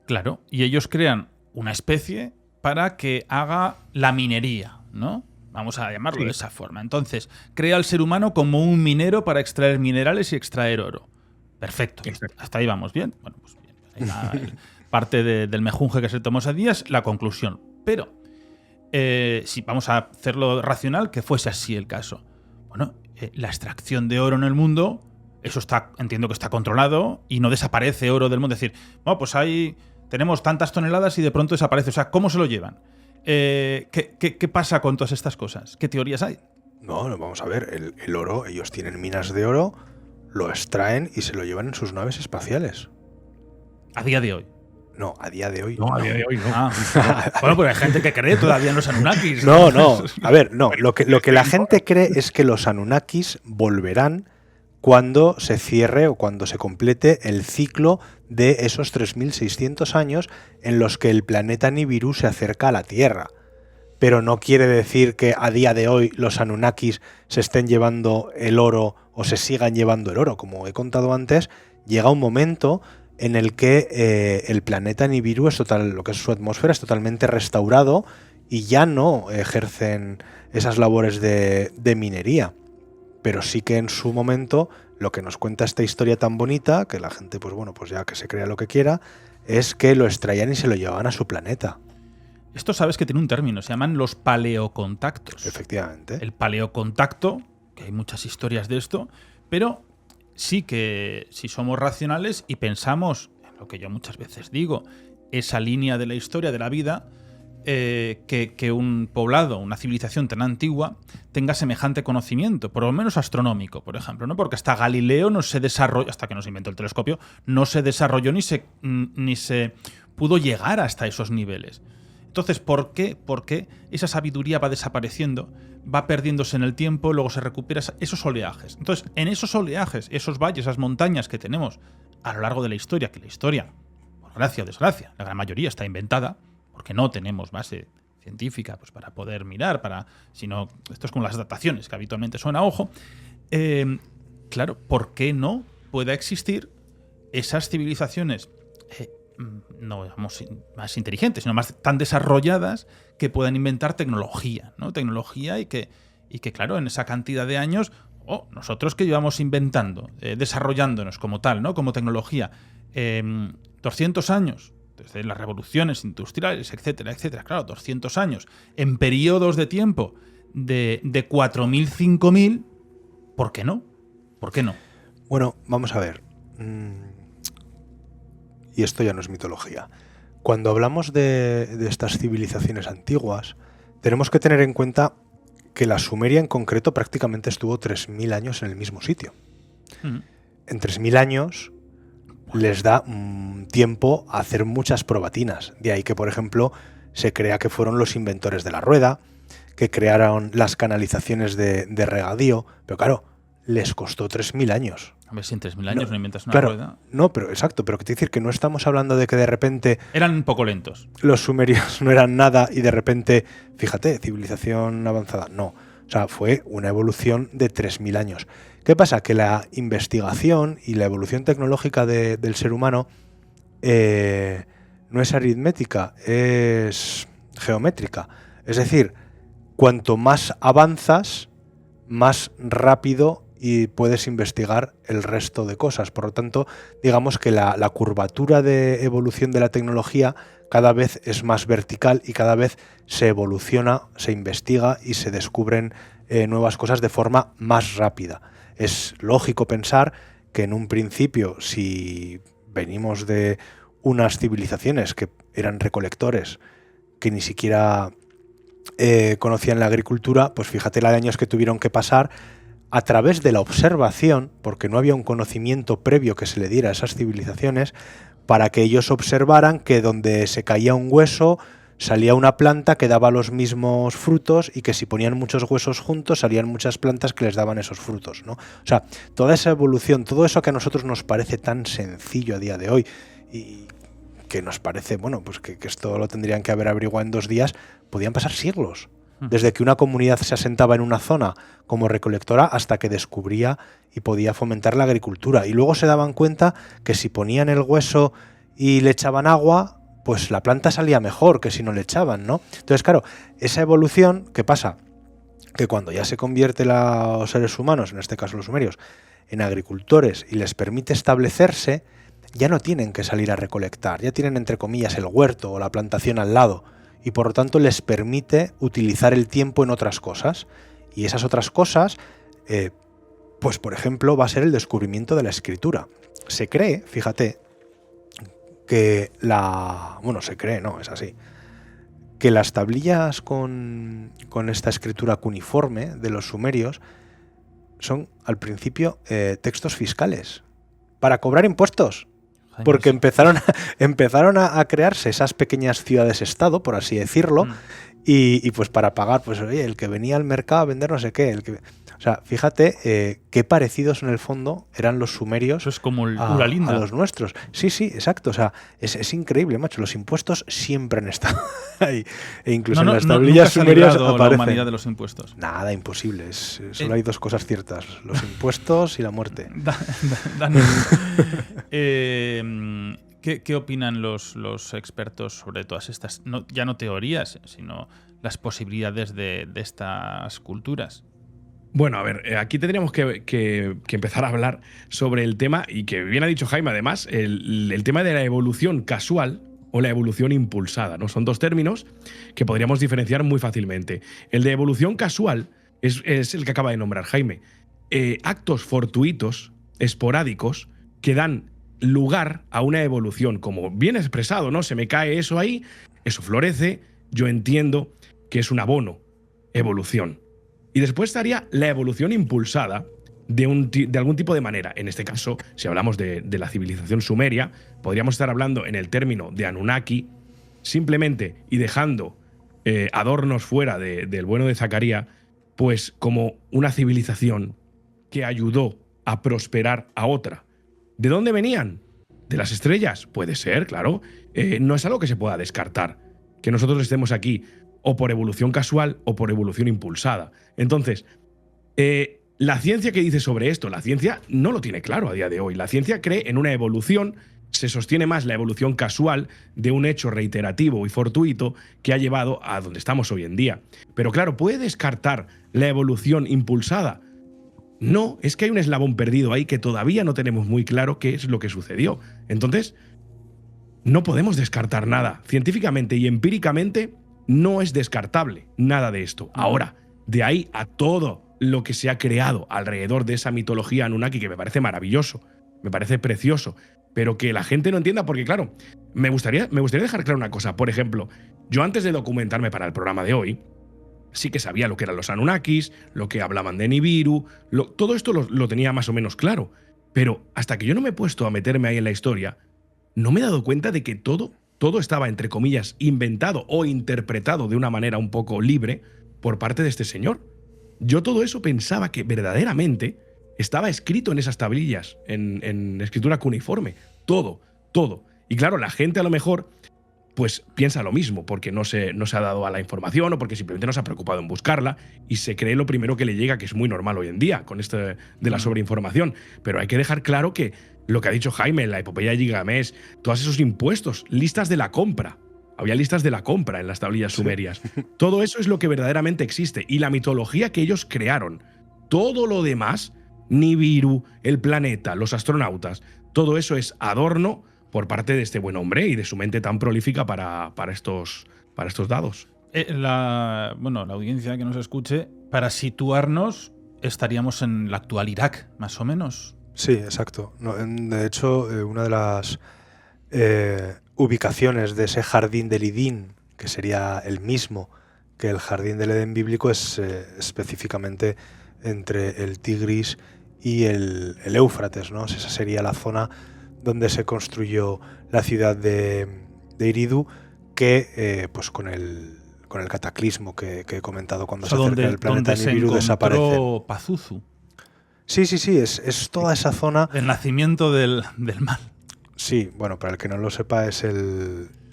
Claro, y ellos crean una especie para que haga la minería, ¿no? Vamos a llamarlo de esa forma. Entonces, crea al ser humano como un minero para extraer minerales y extraer oro. Perfecto. Exacto. Hasta ahí vamos bien. Bueno, pues bien. Ahí va parte del mejunje que se tomó ese día, la conclusión. Pero, si vamos a hacerlo racional, que fuese así el caso. Bueno, la extracción de oro en el mundo, eso entiendo que está controlado y no desaparece oro del mundo. Es decir, bueno, pues tenemos tantas toneladas y de pronto desaparece. O sea, ¿cómo se lo llevan? ¿Qué pasa con todas estas cosas? ¿Qué teorías hay? No, vamos a ver, el oro, ellos tienen minas de oro, lo extraen y se lo llevan en sus naves espaciales. A día de hoy. No, a día de hoy No, a día de hoy no. Bueno, pues hay gente que cree todavía en los Anunnakis. No. A ver, no. Lo que la gente cree es que los Anunnakis volverán cuando se cierre o cuando se complete el ciclo de esos 3.600 años en los que el planeta Nibiru se acerca a la Tierra. Pero no quiere decir que a día de hoy los Anunnakis se estén llevando el oro o se sigan llevando el oro. Como he contado antes, llega un momento en el que el planeta Nibiru, lo que es su atmósfera, es totalmente restaurado y ya no ejercen esas labores de minería. Pero sí que en su momento lo que nos cuenta esta historia tan bonita, que la gente, pues bueno, pues ya que se crea lo que quiera, es que lo extraían y se lo llevaban a su planeta. Esto sabes que tiene un término, se llaman los paleocontactos. Efectivamente. El paleocontacto, que hay muchas historias de esto, pero sí que si somos racionales y pensamos en lo que yo muchas veces digo, esa línea de la historia de la vida, que un poblado, una civilización tan antigua, tenga semejante conocimiento, por lo menos astronómico, por ejemplo, ¿no? Porque hasta Galileo no se desarrolló, hasta que no se inventó el telescopio, no se desarrolló ni se pudo llegar hasta esos niveles. Entonces, ¿por qué esa sabiduría va desapareciendo, va perdiéndose en el tiempo, luego se recupera esos oleajes? Entonces, en esos oleajes, esos valles, esas montañas que tenemos a lo largo de la historia, que la historia, por gracia o desgracia, la gran mayoría está inventada, porque no tenemos base científica pues, para poder mirar, sino esto es como las dataciones, que habitualmente son a ojo. Claro, ¿por qué no pueda existir esas civilizaciones no digamos más inteligentes, sino más tan desarrolladas que puedan inventar tecnología, ¿no? Tecnología y que claro, en esa cantidad de años, nosotros que llevamos inventando, desarrollándonos como tal, ¿no? Como tecnología, 200 años, desde las revoluciones industriales, etcétera, etcétera, claro, 200 años, en periodos de tiempo de 4.000, 5.000, ¿por qué no? ¿Por qué no? Bueno, vamos a ver. Y esto ya no es mitología. Cuando hablamos de estas civilizaciones antiguas, tenemos que tener en cuenta que la Sumeria en concreto prácticamente estuvo 3.000 años en el mismo sitio. En 3.000 años les da tiempo a hacer muchas probatinas. De ahí que, por ejemplo, se crea que fueron los inventores de la rueda, que crearon las canalizaciones de regadío, pero claro, les costó 3.000 años. A ver si en 3.000 años no inventas una claro, rueda. No, pero exacto, pero quiero decir que no estamos hablando de que de repente... Eran un poco lentos. Los sumerios no eran nada y de repente, fíjate, civilización avanzada. No, o sea, fue una evolución de 3.000 años. ¿Qué pasa? Que la investigación y la evolución tecnológica del ser humano no es aritmética, es geométrica. Es decir, cuanto más avanzas, más rápido y puedes investigar el resto de cosas. Por lo tanto, digamos que la curvatura de evolución de la tecnología cada vez es más vertical y cada vez se evoluciona, se investiga y se descubren nuevas cosas de forma más rápida. Es lógico pensar que en un principio, si venimos de unas civilizaciones que eran recolectores, que ni siquiera conocían la agricultura, pues fíjate la de años que tuvieron que pasar a través de la observación, porque no había un conocimiento previo que se le diera a esas civilizaciones, para que ellos observaran que donde se caía un hueso salía una planta que daba los mismos frutos y que si ponían muchos huesos juntos salían muchas plantas que les daban esos frutos, ¿no? O sea, toda esa evolución, todo eso que a nosotros nos parece tan sencillo a día de hoy y que nos parece, bueno, pues que esto lo tendrían que haber averiguado en 2 días, podían pasar siglos. Desde que una comunidad se asentaba en una zona como recolectora hasta que descubría y podía fomentar la agricultura. Y luego se daban cuenta que si ponían el hueso y le echaban agua, pues la planta salía mejor que si no le echaban, ¿no? Entonces, claro, esa evolución, ¿qué pasa? Que cuando ya se convierte los seres humanos, en este caso los sumerios, en agricultores y les permite establecerse, ya no tienen que salir a recolectar, ya tienen entre comillas el huerto o la plantación al lado y por lo tanto les permite utilizar el tiempo en otras cosas. Y esas otras cosas, pues por ejemplo, va a ser el descubrimiento de la escritura. Se cree, fíjate, que es así, que las tablillas con esta escritura cuneiforme de los sumerios son al principio textos fiscales para cobrar impuestos, porque empezaron a crearse esas pequeñas ciudades-estado, por así decirlo, y pues para pagar, pues oye, el que venía al mercado a vender no sé qué, o sea, fíjate qué parecidos en el fondo eran los sumerios. Eso es como a Uralinda. los nuestros. Sí, exacto. O sea, es increíble, macho. Los impuestos siempre han estado ahí. E incluso en las tablillas sumerias aparece. La humanidad de los impuestos. Nada, imposible. Solo hay 2 cosas ciertas: los impuestos y la muerte. ¿Qué opinan los expertos sobre todas estas, ya no teorías, sino las posibilidades de estas culturas? Bueno, a ver, aquí tendríamos que empezar a hablar sobre el tema, y que bien ha dicho Jaime además, el tema de la evolución casual o la evolución impulsada, ¿no? Son 2 términos que podríamos diferenciar muy fácilmente. El de evolución casual es el que acaba de nombrar Jaime. Actos fortuitos, esporádicos, que dan lugar a una evolución, como bien expresado, ¿no? Se me cae eso ahí, eso florece, yo entiendo que es un abono, evolución. Y después estaría la evolución impulsada de algún tipo de manera. En este caso, si hablamos de la civilización sumeria, podríamos estar hablando en el término de Anunnaki, simplemente, y dejando adornos fuera del bueno de Zacarías, pues como una civilización que ayudó a prosperar a otra. ¿De dónde venían? ¿De las estrellas? Puede ser, claro. No es algo que se pueda descartar. Que nosotros estemos aquí o por evolución casual o por evolución impulsada. Entonces, la ciencia que dice sobre esto, la ciencia no lo tiene claro a día de hoy. La ciencia cree en una evolución, se sostiene más la evolución casual de un hecho reiterativo y fortuito que ha llevado a donde estamos hoy en día. Pero claro, ¿puede descartar la evolución impulsada? No, es que hay un eslabón perdido ahí que todavía no tenemos muy claro qué es lo que sucedió. Entonces, no podemos descartar nada. Científicamente y empíricamente no es descartable nada de esto. Ahora, de ahí a todo lo que se ha creado alrededor de esa mitología Anunnaki, que me parece maravilloso, me parece precioso, pero que la gente no entienda, porque claro, me gustaría dejar claro una cosa. Por ejemplo, yo antes de documentarme para el programa de hoy, sí que sabía lo que eran los Anunnakis, lo que hablaban de Nibiru, todo esto lo tenía más o menos claro, pero hasta que yo no me he puesto a meterme ahí en la historia, no me he dado cuenta de que todo estaba, entre comillas, inventado o interpretado de una manera un poco libre por parte de este señor. Yo todo eso pensaba que verdaderamente estaba escrito en esas tablillas, en escritura cuneiforme. Todo. Y claro, la gente a lo mejor pues piensa lo mismo, porque no se ha dado a la información o porque simplemente no se ha preocupado en buscarla y se cree lo primero que le llega, que es muy normal hoy en día con esto de la sobreinformación. Pero hay que dejar claro que lo que ha dicho Jaime en la epopeya de Gilgamesh, todos esos impuestos, listas de la compra. Había listas de la compra en las tablillas sumerias. Todo eso es lo que verdaderamente existe. Y la mitología que ellos crearon. Todo lo demás, Nibiru, el planeta, los astronautas, todo eso es adorno por parte de este buen hombre y de su mente tan prolífica para estos dados. La audiencia que nos escuche, para situarnos, estaríamos en la actual Irak, más o menos. Sí, exacto. De hecho, una de las ubicaciones de ese jardín del Idín, que sería el mismo que el jardín del Edén bíblico, es específicamente entre el Tigris y el Éufrates, ¿no? Esa sería la zona donde se construyó la ciudad de Eridu, que pues con el cataclismo que he comentado cuando se acerca el planeta Nibiru desaparece. Pazuzu. Sí, es toda esa zona. El nacimiento del mal. Sí, bueno, para el que no lo sepa, es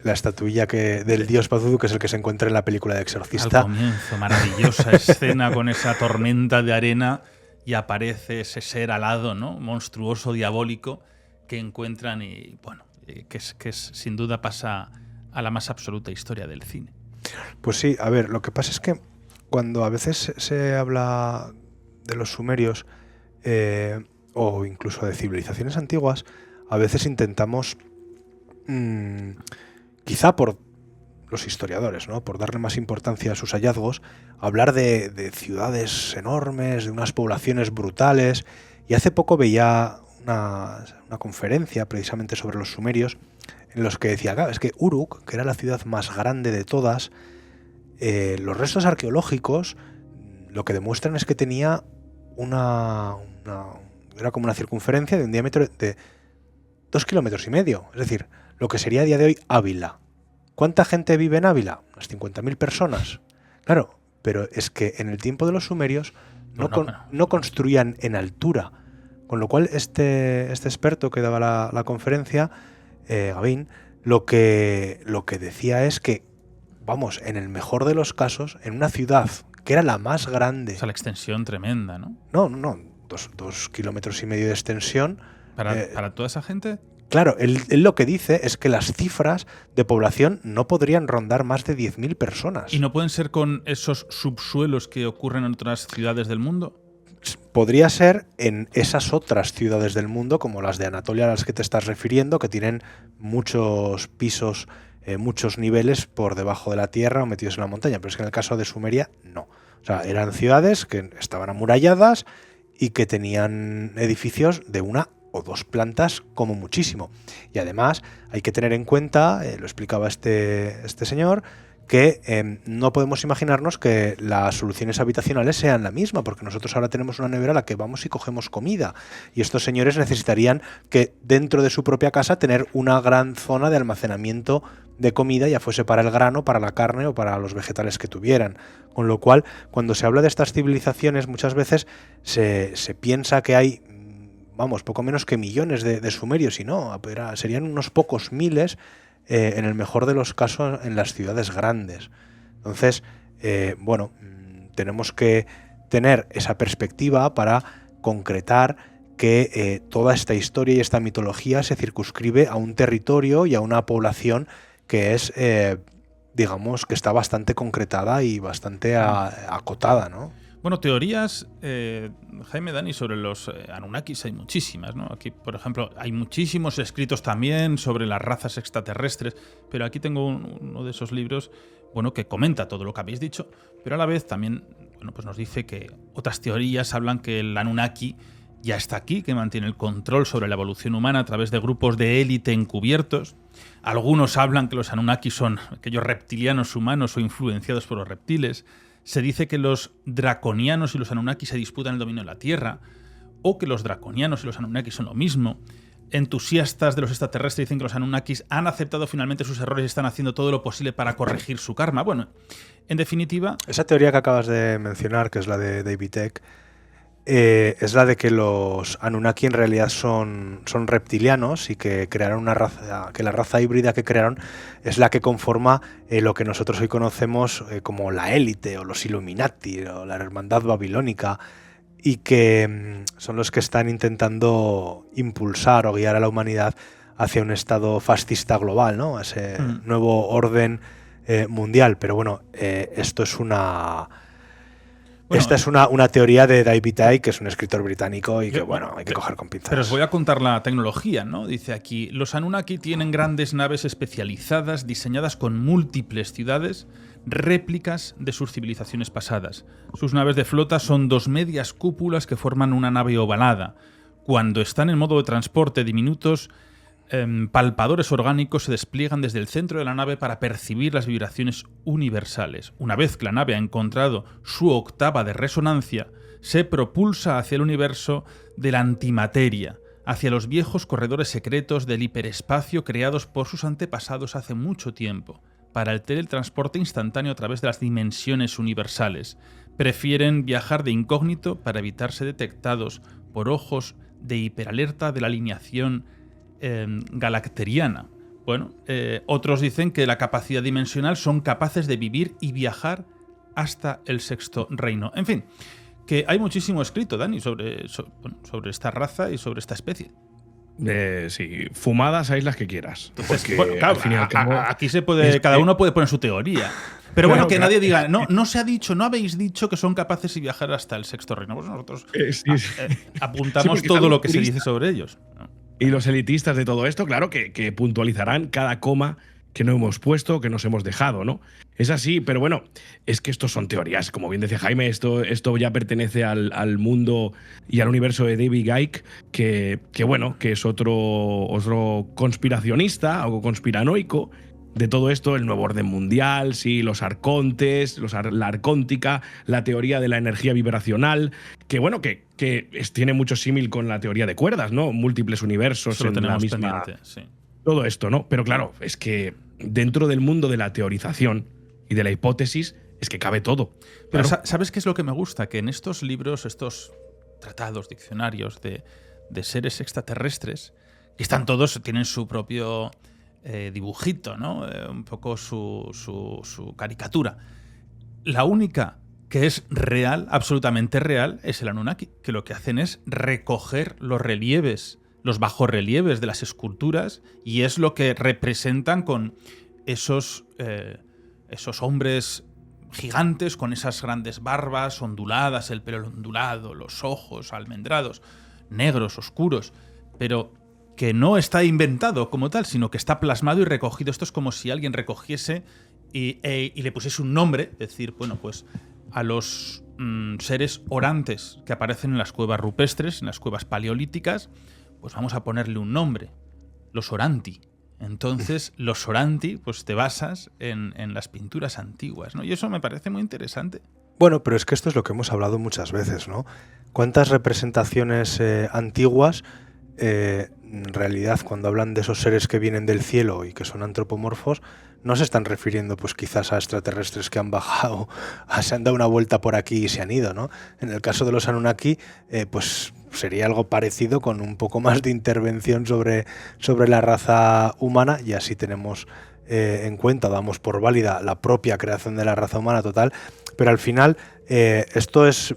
la estatuilla del dios Pazuzu, que es el que se encuentra en la película de Exorcista. Al comienzo, maravillosa escena con esa tormenta de arena y aparece ese ser alado, ¿no? Monstruoso, diabólico, que encuentran y, bueno, que es sin duda pasa a la más absoluta historia del cine. Pues sí, a ver, lo que pasa es que cuando a veces se habla de los sumerios o incluso de civilizaciones antiguas, a veces intentamos, quizá por los historiadores, ¿no? Por darle más importancia a sus hallazgos, hablar de ciudades enormes, de unas poblaciones brutales. Y hace poco veía una conferencia precisamente sobre los sumerios, en los que decía, claro, es que Uruk, que era la ciudad más grande de todas, los restos arqueológicos lo que demuestran es que tenía era como una circunferencia de un diámetro de 2,5 kilómetros. Es decir, lo que sería a día de hoy Ávila. ¿Cuánta gente vive en Ávila? Unas 50.000 personas. Claro, pero es que en el tiempo de los sumerios no construían en altura. Con lo cual este experto que daba la conferencia, Gavin, lo que decía es que, vamos, en el mejor de los casos, en una ciudad que era la más grande... O sea, la extensión tremenda, ¿no? No, 2,5 kilómetros de extensión. ¿Para toda esa gente? Claro, él lo que dice es que las cifras de población no podrían rondar más de 10.000 personas. ¿Y no pueden ser con esos subsuelos que ocurren en otras ciudades del mundo? Podría ser en esas otras ciudades del mundo, como las de Anatolia a las que te estás refiriendo, que tienen muchos pisos, muchos niveles por debajo de la tierra o metidos en la montaña. Pero es que en el caso de Sumeria, no. O sea, eran ciudades que estaban amuralladas y que tenían edificios de 1 o 2 plantas como muchísimo. Y además hay que tener en cuenta, lo explicaba este señor, que no podemos imaginarnos que las soluciones habitacionales sean la misma, porque nosotros ahora tenemos una nevera a la que vamos y cogemos comida, y estos señores necesitarían que dentro de su propia casa tener una gran zona de almacenamiento de comida, ya fuese para el grano, para la carne o para los vegetales que tuvieran. Con lo cual, cuando se habla de estas civilizaciones, muchas veces se piensa que hay, vamos, poco menos que millones de sumerios, y no, serían unos pocos miles, en el mejor de los casos en las ciudades grandes. Entonces, bueno, tenemos que tener esa perspectiva para concretar que toda esta historia y esta mitología se circunscribe a un territorio y a una población que es, digamos, que está bastante concretada y bastante acotada, ¿no? Bueno, teorías, Jaime, Dani, sobre los Anunnakis hay muchísimas, ¿no? Aquí, por ejemplo, hay muchísimos escritos también sobre las razas extraterrestres, pero aquí tengo uno de esos libros, bueno, que comenta todo lo que habéis dicho, pero a la vez también, bueno, pues nos dice que otras teorías hablan que el Anunnaki ya está aquí, que mantiene el control sobre la evolución humana a través de grupos de élite encubiertos. Algunos hablan que los Anunnaki son aquellos reptilianos humanos o influenciados por los reptiles. Se dice que los draconianos y los Anunnaki se disputan el dominio de la Tierra, o que los draconianos y los Anunnaki son lo mismo. Entusiastas de los extraterrestres dicen que los Anunnakis han aceptado finalmente sus errores y están haciendo todo lo posible para corregir su karma. Bueno, en definitiva... Esa teoría que acabas de mencionar, que es la de David Icke, es la de que los Anunnaki en realidad son reptilianos y que crearon una raza, que la raza híbrida que crearon es la que conforma lo que nosotros hoy conocemos como la élite o los Illuminati o la hermandad babilónica, y que son los que están intentando impulsar o guiar a la humanidad hacia un estado fascista global, ¿no? Ese nuevo orden mundial. Pero bueno, esto es esta es una teoría de David Icke, que es un escritor británico y que, bueno, hay que coger con pinzas. Pero os voy a contar la tecnología, ¿no? Dice aquí, los Anunnaki tienen grandes naves especializadas diseñadas con múltiples ciudades, réplicas de sus civilizaciones pasadas. Sus naves de flota son 2 medias cúpulas que forman una nave ovalada. Cuando están en modo de transporte, diminutos palpadores orgánicos se despliegan desde el centro de la nave para percibir las vibraciones universales. Una vez que la nave ha encontrado su octava de resonancia, se propulsa hacia el universo de la antimateria, hacia los viejos corredores secretos del hiperespacio creados por sus antepasados hace mucho tiempo, para el teletransporte instantáneo a través de las dimensiones universales. Prefieren viajar de incógnito para evitar ser detectados por ojos de hiperalerta de la alineación galacteriana. Bueno, otros dicen que la capacidad dimensional son capaces de vivir y viajar hasta el sexto reino. En fin, que hay muchísimo escrito, Dani, sobre esta raza y sobre esta especie. Sí, fumadas hay las que quieras. Porque, bueno, claro, al fin y al cabo, aquí se puede, cada uno puede poner su teoría. Pero bueno, que nadie diga, no se ha dicho, no habéis dicho que son capaces de viajar hasta el sexto reino. Pues nosotros apuntamos todo lo que se dice sobre ellos. Y los elitistas de todo esto, claro, que puntualizarán cada coma que no hemos puesto, que nos hemos dejado, ¿no? Es así, pero bueno, es que estos son teorías. Como bien decía Jaime, esto ya pertenece al mundo y al universo de David Icke, que bueno, que es otro conspiracionista, algo conspiranoico de todo esto, el nuevo orden mundial, sí, los arcontes, la arcóntica, la teoría de la energía vibracional, que bueno, que tiene mucho símil con la teoría de cuerdas, ¿no? Múltiples universos en la misma... pendiente, sí. Todo esto, ¿no? Pero claro, es que dentro del mundo de la teorización y de la hipótesis es que cabe todo. Pero claro. ¿sabes qué es lo que me gusta? Que en estos libros, estos tratados, diccionarios de seres extraterrestres, que están todos, tienen su propio dibujito, ¿no? Un poco su caricatura. La única que es real, absolutamente real, es el Anunnaki, que lo que hacen es recoger los relieves, los bajorrelieves de las esculturas, y es lo que representan con esos hombres gigantes, con esas grandes barbas onduladas, el pelo ondulado, los ojos almendrados, negros, oscuros, pero que no está inventado como tal, sino que está plasmado y recogido. Esto es como si alguien recogiese y le pusiese un nombre, es decir, bueno, pues a los seres orantes que aparecen en las cuevas rupestres, en las cuevas paleolíticas, pues vamos a ponerle un nombre, los Oranti. Entonces, los Oranti, pues te basas en las pinturas antiguas, ¿no? Y eso me parece muy interesante. Bueno, pero es que esto es lo que hemos hablado muchas veces, ¿no? ¿Cuántas representaciones antiguas, en realidad, cuando hablan de esos seres que vienen del cielo y que son antropomorfos, no se están refiriendo pues quizás a extraterrestres que han bajado, se han dado una vuelta por aquí y se han ido, ¿no? En el caso de los Anunnaki, pues sería algo parecido, con un poco más de intervención sobre la raza humana, y así tenemos en cuenta, damos por válida la propia creación de la raza humana total, pero al final esto es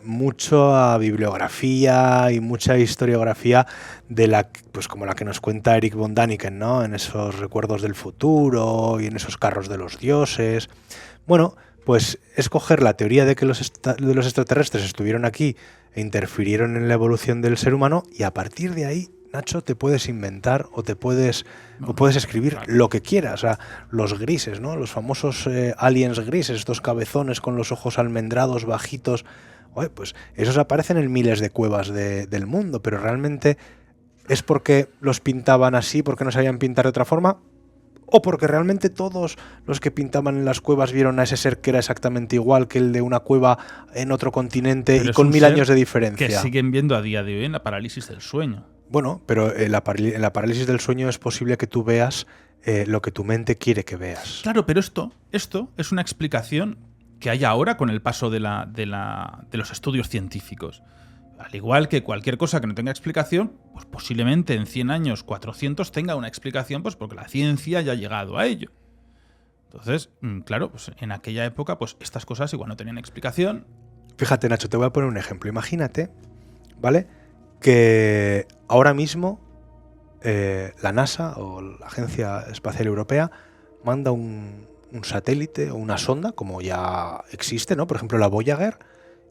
mucha bibliografía y mucha historiografía de la, pues como la que nos cuenta Eric von Däniken, ¿no? En esos recuerdos del futuro y en esos carros de los dioses. Bueno, pues es coger la teoría de que los extraterrestres estuvieron aquí e interfirieron en la evolución del ser humano, y a partir de ahí, Nacho, te puedes inventar o puedes escribir lo que quieras. O sea, los grises, ¿no? Los famosos aliens grises, estos cabezones con los ojos almendrados, bajitos. Oye, pues esos aparecen en miles de cuevas del mundo, pero realmente ¿es porque los pintaban así, porque no sabían pintar de otra forma? ¿O porque realmente todos los que pintaban en las cuevas vieron a ese ser que era exactamente igual que el de una cueva en otro continente, pero y con 1000 años de diferencia? Que siguen viendo a día de hoy en la parálisis del sueño. Bueno, pero en la parálisis del sueño es posible que tú veas lo que tu mente quiere que veas. Claro, pero esto es una explicación que hay ahora con el paso de los estudios científicos. Al igual que cualquier cosa que no tenga explicación, pues posiblemente en 100 años, 400, tenga una explicación, pues porque la ciencia ya ha llegado a ello. Entonces, claro, pues en aquella época, pues estas cosas igual no tenían explicación. Fíjate, Nacho, te voy a poner un ejemplo. Imagínate, ¿vale?, que ahora mismo la NASA o la Agencia Espacial Europea manda un satélite o una sonda, como ya existe, ¿no? Por ejemplo, la Voyager,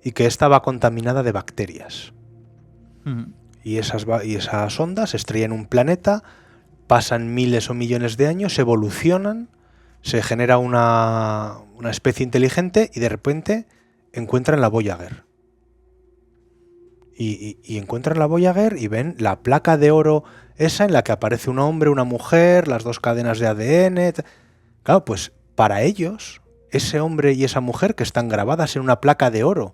y que esta va contaminada de bacterias. Y esas ondas se estrellan en un planeta, pasan miles o millones de años, evolucionan, se genera una especie inteligente, y de repente encuentran la Voyager. Y encuentran la Voyager y ven la placa de oro esa en la que aparece un hombre, una mujer, las 2 cadenas de ADN. Claro, pues para ellos, ese hombre y esa mujer que están grabadas en una placa de oro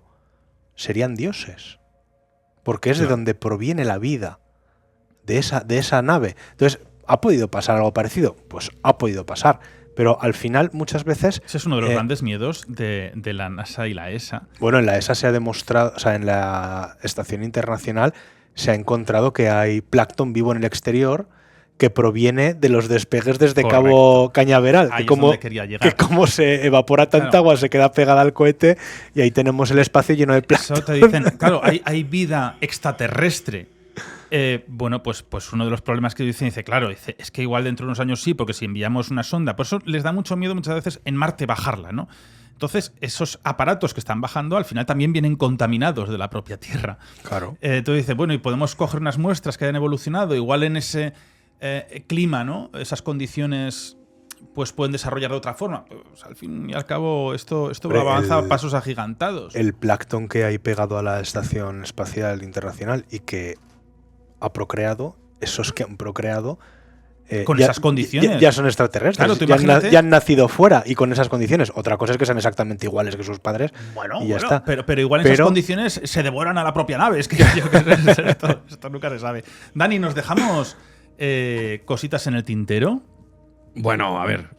serían dioses. Porque es de donde proviene la vida, de esa nave. Entonces, ¿ha podido pasar algo parecido? Pues ha podido pasar. Pero al final, muchas veces... Ese es uno de los grandes miedos de la NASA y la ESA. Bueno, en la ESA se ha demostrado, o sea, en la Estación Internacional, se ha encontrado que hay plancton vivo en el exterior que proviene de los despegues desde Correcto. Cabo Cañaveral, Ahí que es donde quería llegar. que como se evapora tanta Claro. agua se queda pegada al cohete y ahí tenemos el espacio lleno de plancton. Eso te dicen, claro, hay vida extraterrestre. Bueno, pues uno de los problemas que dicen, claro, es que igual dentro de unos años sí, porque si enviamos una sonda, por eso les da mucho miedo muchas veces en Marte bajarla, ¿no? Entonces, esos aparatos que están bajando al final también vienen contaminados de la propia Tierra. Claro. Entonces dice, bueno, y podemos coger unas muestras que hayan evolucionado, igual en ese clima, ¿no? Esas condiciones pues pueden desarrollar de otra forma. Pues, al fin y al cabo, esto Hombre, avanza a pasos agigantados. El plancton que hay pegado a la Estación Espacial Internacional y que ha procreado, esos que han procreado con esas condiciones. Ya son extraterrestres. Claro, tú ya, imagínate. ya han nacido fuera y con esas condiciones. Otra cosa es que sean exactamente iguales que sus padres. Bueno, y ya está. Pero igual en esas condiciones se devoran a la propia nave. Es que yo qué sé, esto nunca se sabe. Dani, ¿nos dejamos cositas en el tintero? Bueno, a ver,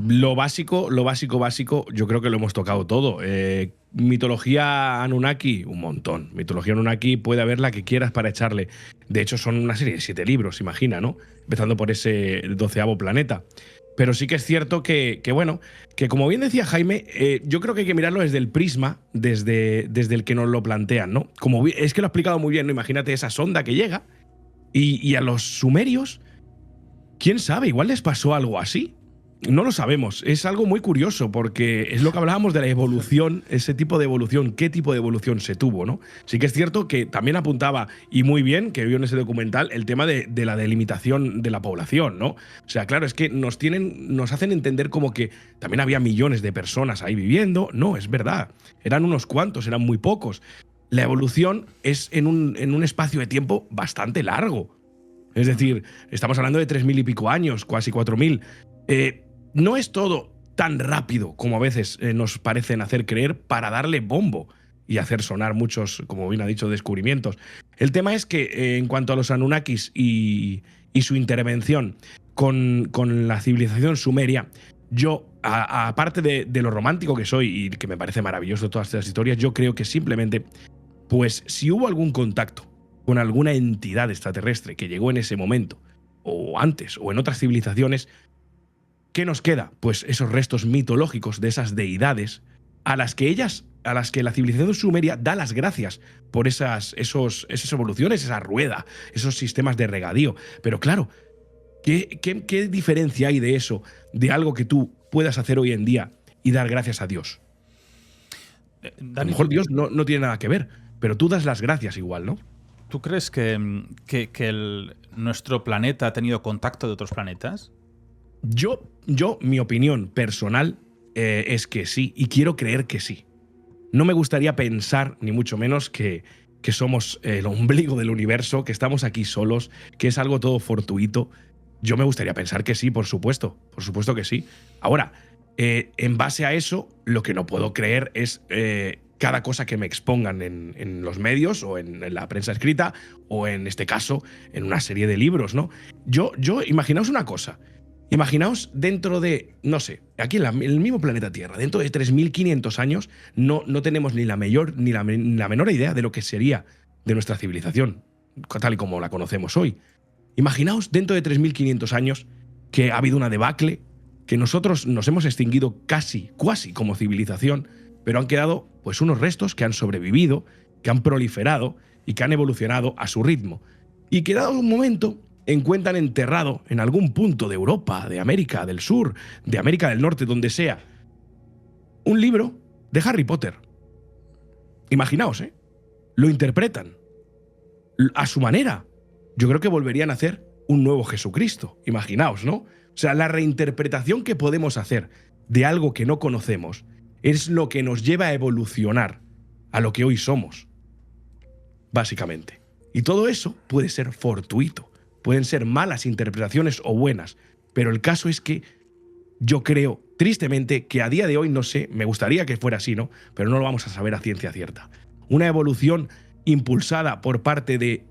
lo básico, yo creo que lo hemos tocado todo. Mitología Anunnaki, un montón. Mitología Anunnaki puede haber la que quieras para echarle. De hecho, son una serie de 7 libros, imagina, ¿no? Empezando por ese 12º planeta. Pero sí que es cierto que bueno, que como bien decía Jaime, yo creo que hay que mirarlo desde el prisma, desde el que nos lo plantean, ¿no? Es que lo ha explicado muy bien, ¿no? Imagínate esa sonda que llega y a los sumerios, ¿quién sabe? Igual les pasó algo así. No lo sabemos. Es algo muy curioso porque es lo que hablábamos de la evolución, ese tipo de evolución, qué tipo de evolución se tuvo, ¿no? Sí que es cierto que también apuntaba, y muy bien, que vio en ese documental, el tema de la delimitación de la población, ¿no? O sea, claro, es que nos hacen entender como que también había millones de personas ahí viviendo. No, es verdad. Eran unos cuantos, eran muy pocos. La evolución es en un espacio de tiempo bastante largo. Es decir, estamos hablando de 3.000 y pico años, casi 4.000. No es todo tan rápido como a veces nos parecen hacer creer para darle bombo y hacer sonar muchos, como bien ha dicho, descubrimientos. El tema es que en cuanto a los Anunnakis y su intervención con la civilización sumeria, yo, aparte de lo romántico que soy y que me parece maravilloso todas estas historias, yo creo que simplemente, pues si hubo algún contacto con alguna entidad extraterrestre que llegó en ese momento, o antes, o en otras civilizaciones, ¿qué nos queda? Pues esos restos mitológicos de esas deidades a las que la civilización sumeria da las gracias por esas evoluciones, esa rueda, esos sistemas de regadío. Pero claro, ¿qué diferencia hay de eso, de algo que tú puedas hacer hoy en día y dar gracias a Dios? A lo mejor Dios no tiene nada que ver, pero tú das las gracias igual, ¿no? ¿Tú crees que nuestro planeta ha tenido contacto de otros planetas? Mi opinión personal es que sí, y quiero creer que sí. No me gustaría pensar, ni mucho menos, que somos el ombligo del universo, que estamos aquí solos, que es algo todo fortuito. Yo me gustaría pensar que sí, por supuesto que sí. Ahora, en base a eso, lo que no puedo creer es cada cosa que me expongan en los medios o en la prensa escrita o, en este caso, en una serie de libros, ¿no? Imaginaos una cosa. Imaginaos dentro de, no sé, aquí en el mismo planeta Tierra, dentro de 3.500 años, no tenemos ni la menor idea de lo que sería de nuestra civilización, tal y como la conocemos hoy. Imaginaos dentro de 3.500 años que ha habido una debacle, que nosotros nos hemos extinguido cuasi como civilización, pero han quedado pues unos restos que han sobrevivido, que han proliferado y que han evolucionado a su ritmo. Y que dado un momento encuentran enterrado en algún punto de Europa, de América del Sur, de América del Norte, donde sea, un libro de Harry Potter. Imaginaos, lo interpretan a su manera. Yo creo que volverían a hacer un nuevo Jesucristo. Imaginaos, ¿no? O sea, la reinterpretación que podemos hacer de algo que no conocemos es lo que nos lleva a evolucionar a lo que hoy somos, básicamente. Y todo eso puede ser fortuito. Pueden ser malas interpretaciones o buenas, pero el caso es que yo creo, tristemente, que a día de hoy, no sé, me gustaría que fuera así, ¿no? Pero no lo vamos a saber a ciencia cierta. Una evolución impulsada por parte de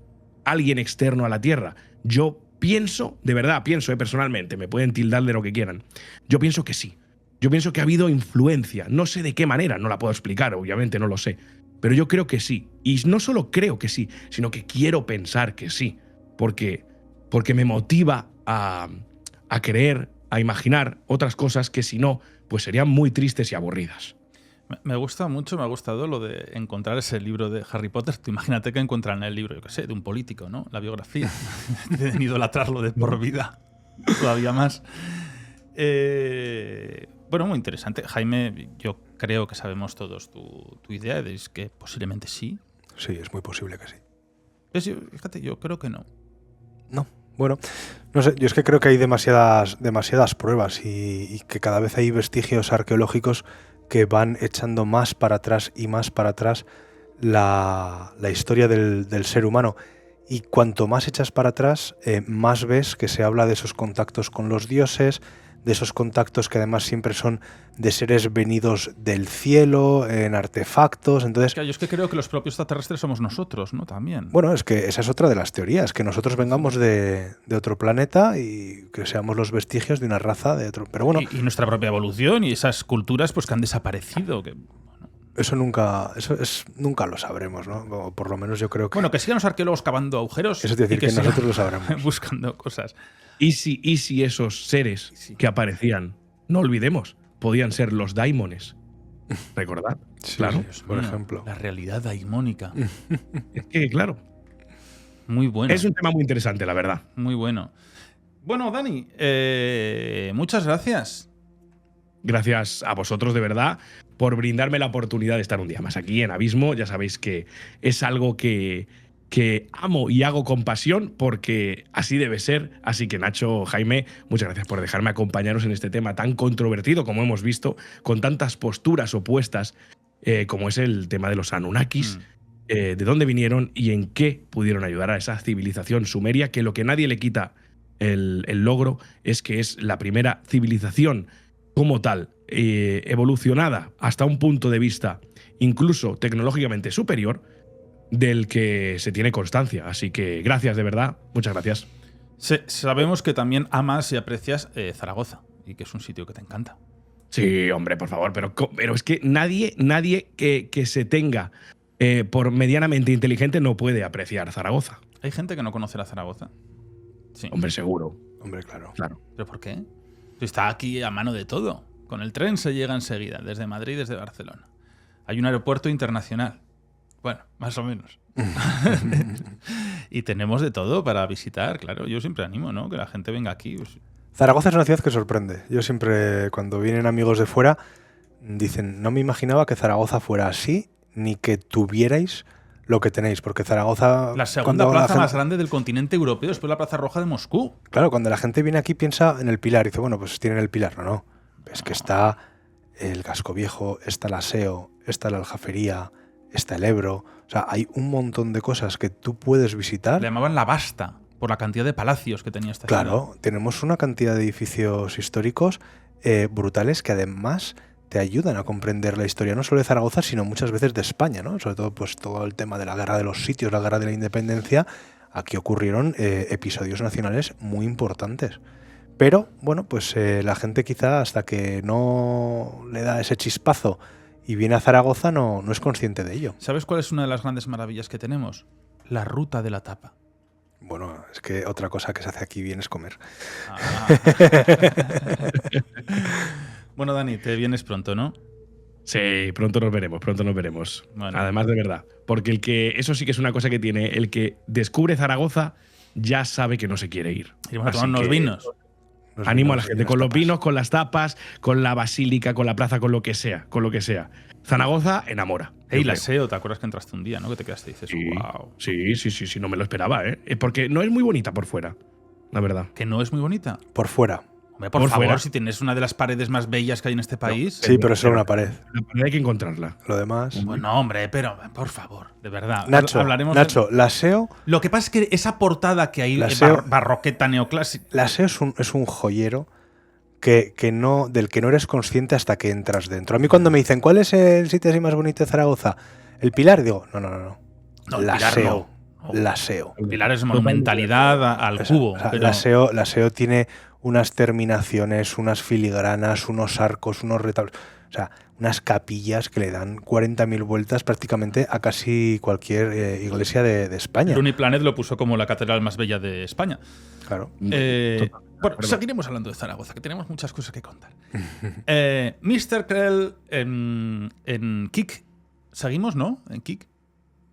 alguien externo a la Tierra. Yo pienso, de verdad pienso, personalmente, me pueden tildar de lo que quieran. Yo pienso que sí. Yo pienso que ha habido influencia. No sé de qué manera, no la puedo explicar, obviamente no lo sé. pero yo creo que sí. Y no solo creo que sí, sino que quiero pensar que sí, porque me motiva a creer, a imaginar otras cosas que si no, pues serían muy tristes y aburridas. Me gusta mucho, me ha gustado lo de encontrar ese libro de Harry Potter. Tú imagínate que encuentran el libro, yo qué sé, de un político, ¿no? La biografía. De idolatrarlo de por vida. Todavía más. Bueno, muy interesante. Jaime, yo creo que sabemos todos tu idea. Es que posiblemente sí. Sí, es muy posible que sí. Pues fíjate, yo creo que no. No. Bueno, no sé, yo es que creo que hay demasiadas pruebas y que cada vez hay vestigios arqueológicos que van echando más para atrás y más para atrás la historia del ser humano. Y cuanto más echas para atrás, más ves que se habla de esos contactos con los dioses, de esos contactos que además siempre son de seres venidos del cielo, en artefactos. Entonces, yo es que creo que los propios extraterrestres somos nosotros, ¿no? También. Bueno, es que esa es otra de las teorías, que nosotros vengamos de otro planeta y que seamos los vestigios de una raza de otro. Pero bueno, y nuestra propia evolución y esas culturas pues que han desaparecido. Eso nunca lo sabremos, ¿no? O por lo menos yo creo que... Bueno, que sigan los arqueólogos cavando agujeros. Eso es decir, y que nosotros lo sabremos. Buscando cosas. ¿Y si esos seres que aparecían, no olvidemos, podían ser los daimones? Recordad, Sí, claro. sí, por ejemplo. La realidad daimónica. Es que, claro, Muy bueno. es un tema muy interesante, la verdad. Muy bueno. Bueno, Dani, muchas gracias. Gracias a vosotros, de verdad, por brindarme la oportunidad de estar un día más aquí en Abismo. Ya sabéis que es algo que amo y hago con pasión porque así debe ser. Así que Nacho, Jaime, muchas gracias por dejarme acompañaros en este tema tan controvertido como hemos visto, con tantas posturas opuestas como es el tema de los Anunnakis, de dónde vinieron y en qué pudieron ayudar a esa civilización sumeria, que lo que nadie le quita el logro es que es la primera civilización como tal, evolucionada hasta un punto de vista incluso tecnológicamente superior, del que se tiene constancia. Así que gracias, de verdad, muchas gracias. Sabemos que también amas y aprecias Zaragoza y que es un sitio que te encanta. Sí, hombre, por favor, pero es que nadie que se tenga por medianamente inteligente no puede apreciar Zaragoza. ¿Hay gente que no conoce la Zaragoza? Sí. Hombre, seguro. Hombre, claro. ¿Pero por qué? Está aquí a mano de todo. Con el tren se llega enseguida, desde Madrid y desde Barcelona. Hay un aeropuerto internacional. Bueno, más o menos. Y tenemos de todo para visitar, claro. Yo siempre animo, ¿no? Que la gente venga aquí. Pues. Zaragoza es una ciudad que sorprende. Yo siempre, cuando vienen amigos de fuera, dicen, no me imaginaba que Zaragoza fuera así, ni que tuvierais lo que tenéis, porque Zaragoza... La segunda plaza más grande del continente europeo después de la Plaza Roja de Moscú. Claro, cuando la gente viene aquí piensa en el Pilar y dice, bueno, pues tienen el Pilar. No. Es que está el Casco Viejo, está la SEO, está la Aljafería, está el Ebro. O sea, hay un montón de cosas que tú puedes visitar. Le llamaban la Basta, por la cantidad de palacios que tenía esta ciudad. Claro, tenemos una cantidad de edificios históricos brutales que además te ayudan a comprender la historia no solo de Zaragoza, sino muchas veces de España, ¿no? Sobre todo pues todo el tema de la guerra de los sitios, la guerra de la independencia. Aquí ocurrieron episodios nacionales muy importantes. Pero, bueno, pues la gente quizá hasta que no le da ese chispazo y viene a Zaragoza no es consciente de ello. ¿Sabes cuál es una de las grandes maravillas que tenemos? La ruta de la tapa. Bueno, es que otra cosa que se hace aquí bien es comer. Bueno, Dani, te vienes pronto, ¿no? Sí, pronto nos veremos. Bueno. Además, de verdad. Porque eso sí que es una cosa que tiene. El que descubre Zaragoza ya sabe que no se quiere ir. Iremos a tomar unos vinos. Animo a la gente, con los vinos, con las tapas, con la basílica, con la plaza, con lo que sea. Zaragoza enamora. Y la SEO, ¿te acuerdas que entraste un día, no? Que te quedaste y dices, wow. Sí, no me lo esperaba, ¿eh? Porque no es muy bonita por fuera, la verdad. ¿Que no es muy bonita? Por fuera. Hombre, por favor, fuera. Si tienes una de las paredes más bellas que hay en este país. No, sí, pero es solo una pared. La pared hay que encontrarla. Lo demás. Bueno, hombre, pero por favor, de verdad. Nacho, la SEO. Lo que pasa es que esa portada que hay barroqueta neoclásica. La SEO es un joyero del que no eres consciente hasta que entras dentro. A mí cuando me dicen, ¿cuál es el sitio así más bonito de Zaragoza? ¿El Pilar? Digo, no. La SEO. La SEO. El Pilar es monumentalidad al cubo. O sea, pero... la SEO tiene unas terminaciones, unas filigranas, unos arcos, unos retablos. O sea, unas capillas que le dan 40.000 vueltas prácticamente a casi cualquier iglesia de España. El Uniplanet lo puso como la catedral más bella de España. Claro. Bueno, seguiremos hablando de Zaragoza, que tenemos muchas cosas que contar. Mr. Krell en Kik. ¿Seguimos, no? En Kik.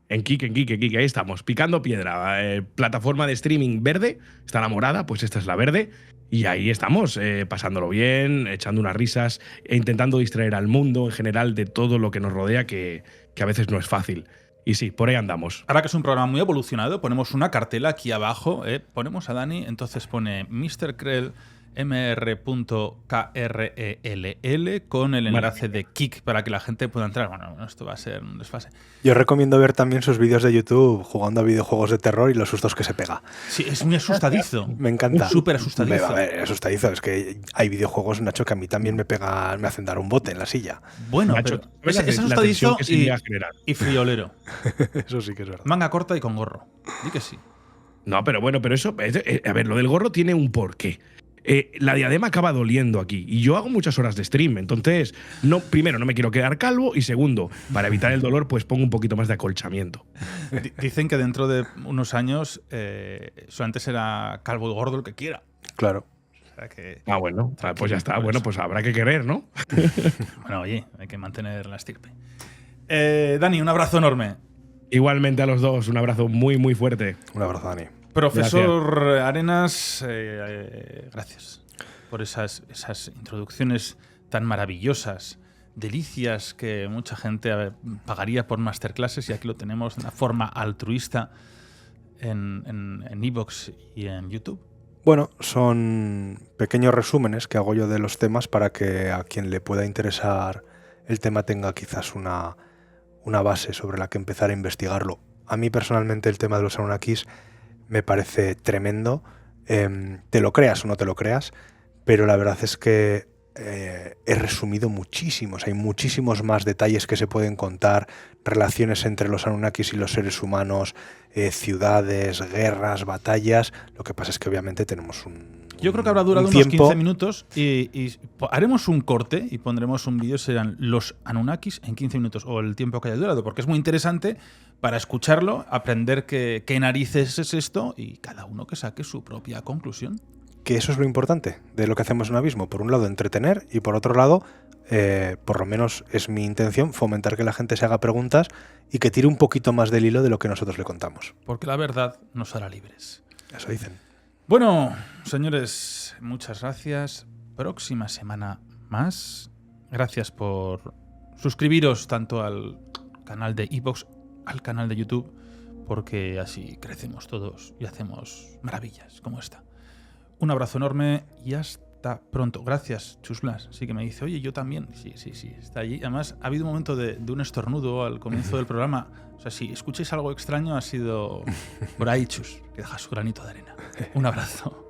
En Kik, ahí estamos, picando piedra. Plataforma de streaming verde, está la morada, pues esta es la verde. Y ahí estamos, pasándolo bien, echando unas risas e intentando distraer al mundo en general de todo lo que nos rodea, que a veces no es fácil. Y sí, por ahí andamos. Ahora que es un programa muy evolucionado, ponemos una cartela aquí abajo, ponemos a Dani, entonces pone Mr. Krell mr.krell con el enlace de Kik para que la gente pueda entrar. Bueno, esto va a ser un desfase. Yo recomiendo ver también sus vídeos de YouTube jugando a videojuegos de terror y los sustos que se pega. Sí, es muy asustadizo. Me encanta. Súper asustadizo. A ver, asustadizo. Es que hay videojuegos, Nacho, que a mí también me hacen dar un bote en la silla. Bueno, Nacho, pero es asustadizo y friolero. Eso sí que es verdad. Manga corta y con gorro. Di que sí. No, pero bueno, pero eso… a ver, lo del gorro tiene un porqué. La diadema acaba doliendo aquí y yo hago muchas horas de stream, entonces primero no me quiero quedar calvo y segundo, para evitar el dolor pues pongo un poquito más de acolchamiento. Dicen que dentro de unos años solamente será calvo y gordo el que quiera. Claro. O sea que, bueno, pues ya está, bueno, pues habrá que querer, ¿no? Bueno, oye, hay que mantener la estirpe. Dani, un abrazo enorme. Igualmente a los dos, un abrazo muy, muy fuerte. Un abrazo, Dani. Profesor Arenas, gracias por esas introducciones tan maravillosas, delicias que mucha gente pagaría por masterclasses y aquí lo tenemos de una forma altruista en iVoox y en YouTube. Bueno, son pequeños resúmenes que hago yo de los temas para que a quien le pueda interesar el tema tenga quizás una base sobre la que empezar a investigarlo. A mí personalmente el tema de los Anunnakis me parece tremendo, te lo creas o no te lo creas, pero la verdad es que he resumido muchísimos, hay muchísimos más detalles que se pueden contar, relaciones entre los Anunnakis y los seres humanos, ciudades, guerras, batallas. Lo que pasa es que obviamente tenemos yo creo que habrá durado unos 15 minutos y haremos un corte y pondremos un vídeo, serán los Anunnakis en 15 minutos o el tiempo que haya durado, porque es muy interesante para escucharlo, aprender qué narices es esto y cada uno que saque su propia conclusión. Que eso es lo importante de lo que hacemos en Abismo. Por un lado, entretener y por otro lado, por lo menos es mi intención, fomentar que la gente se haga preguntas y que tire un poquito más del hilo de lo que nosotros le contamos. Porque la verdad nos hará libres. Eso dicen. Bueno, señores, muchas gracias. Próxima semana más. Gracias por suscribiros tanto al canal de iVoox, al canal de YouTube, porque así crecemos todos y hacemos maravillas como esta. Un abrazo enorme y hasta pronto. Gracias, Chus Blas. Sí que me dice, oye, yo también. Sí, está allí. Además, ha habido un momento de un estornudo al comienzo del programa. O sea, si escucháis algo extraño, ha sido por ahí, Chus, que deja su granito de arena. Un abrazo.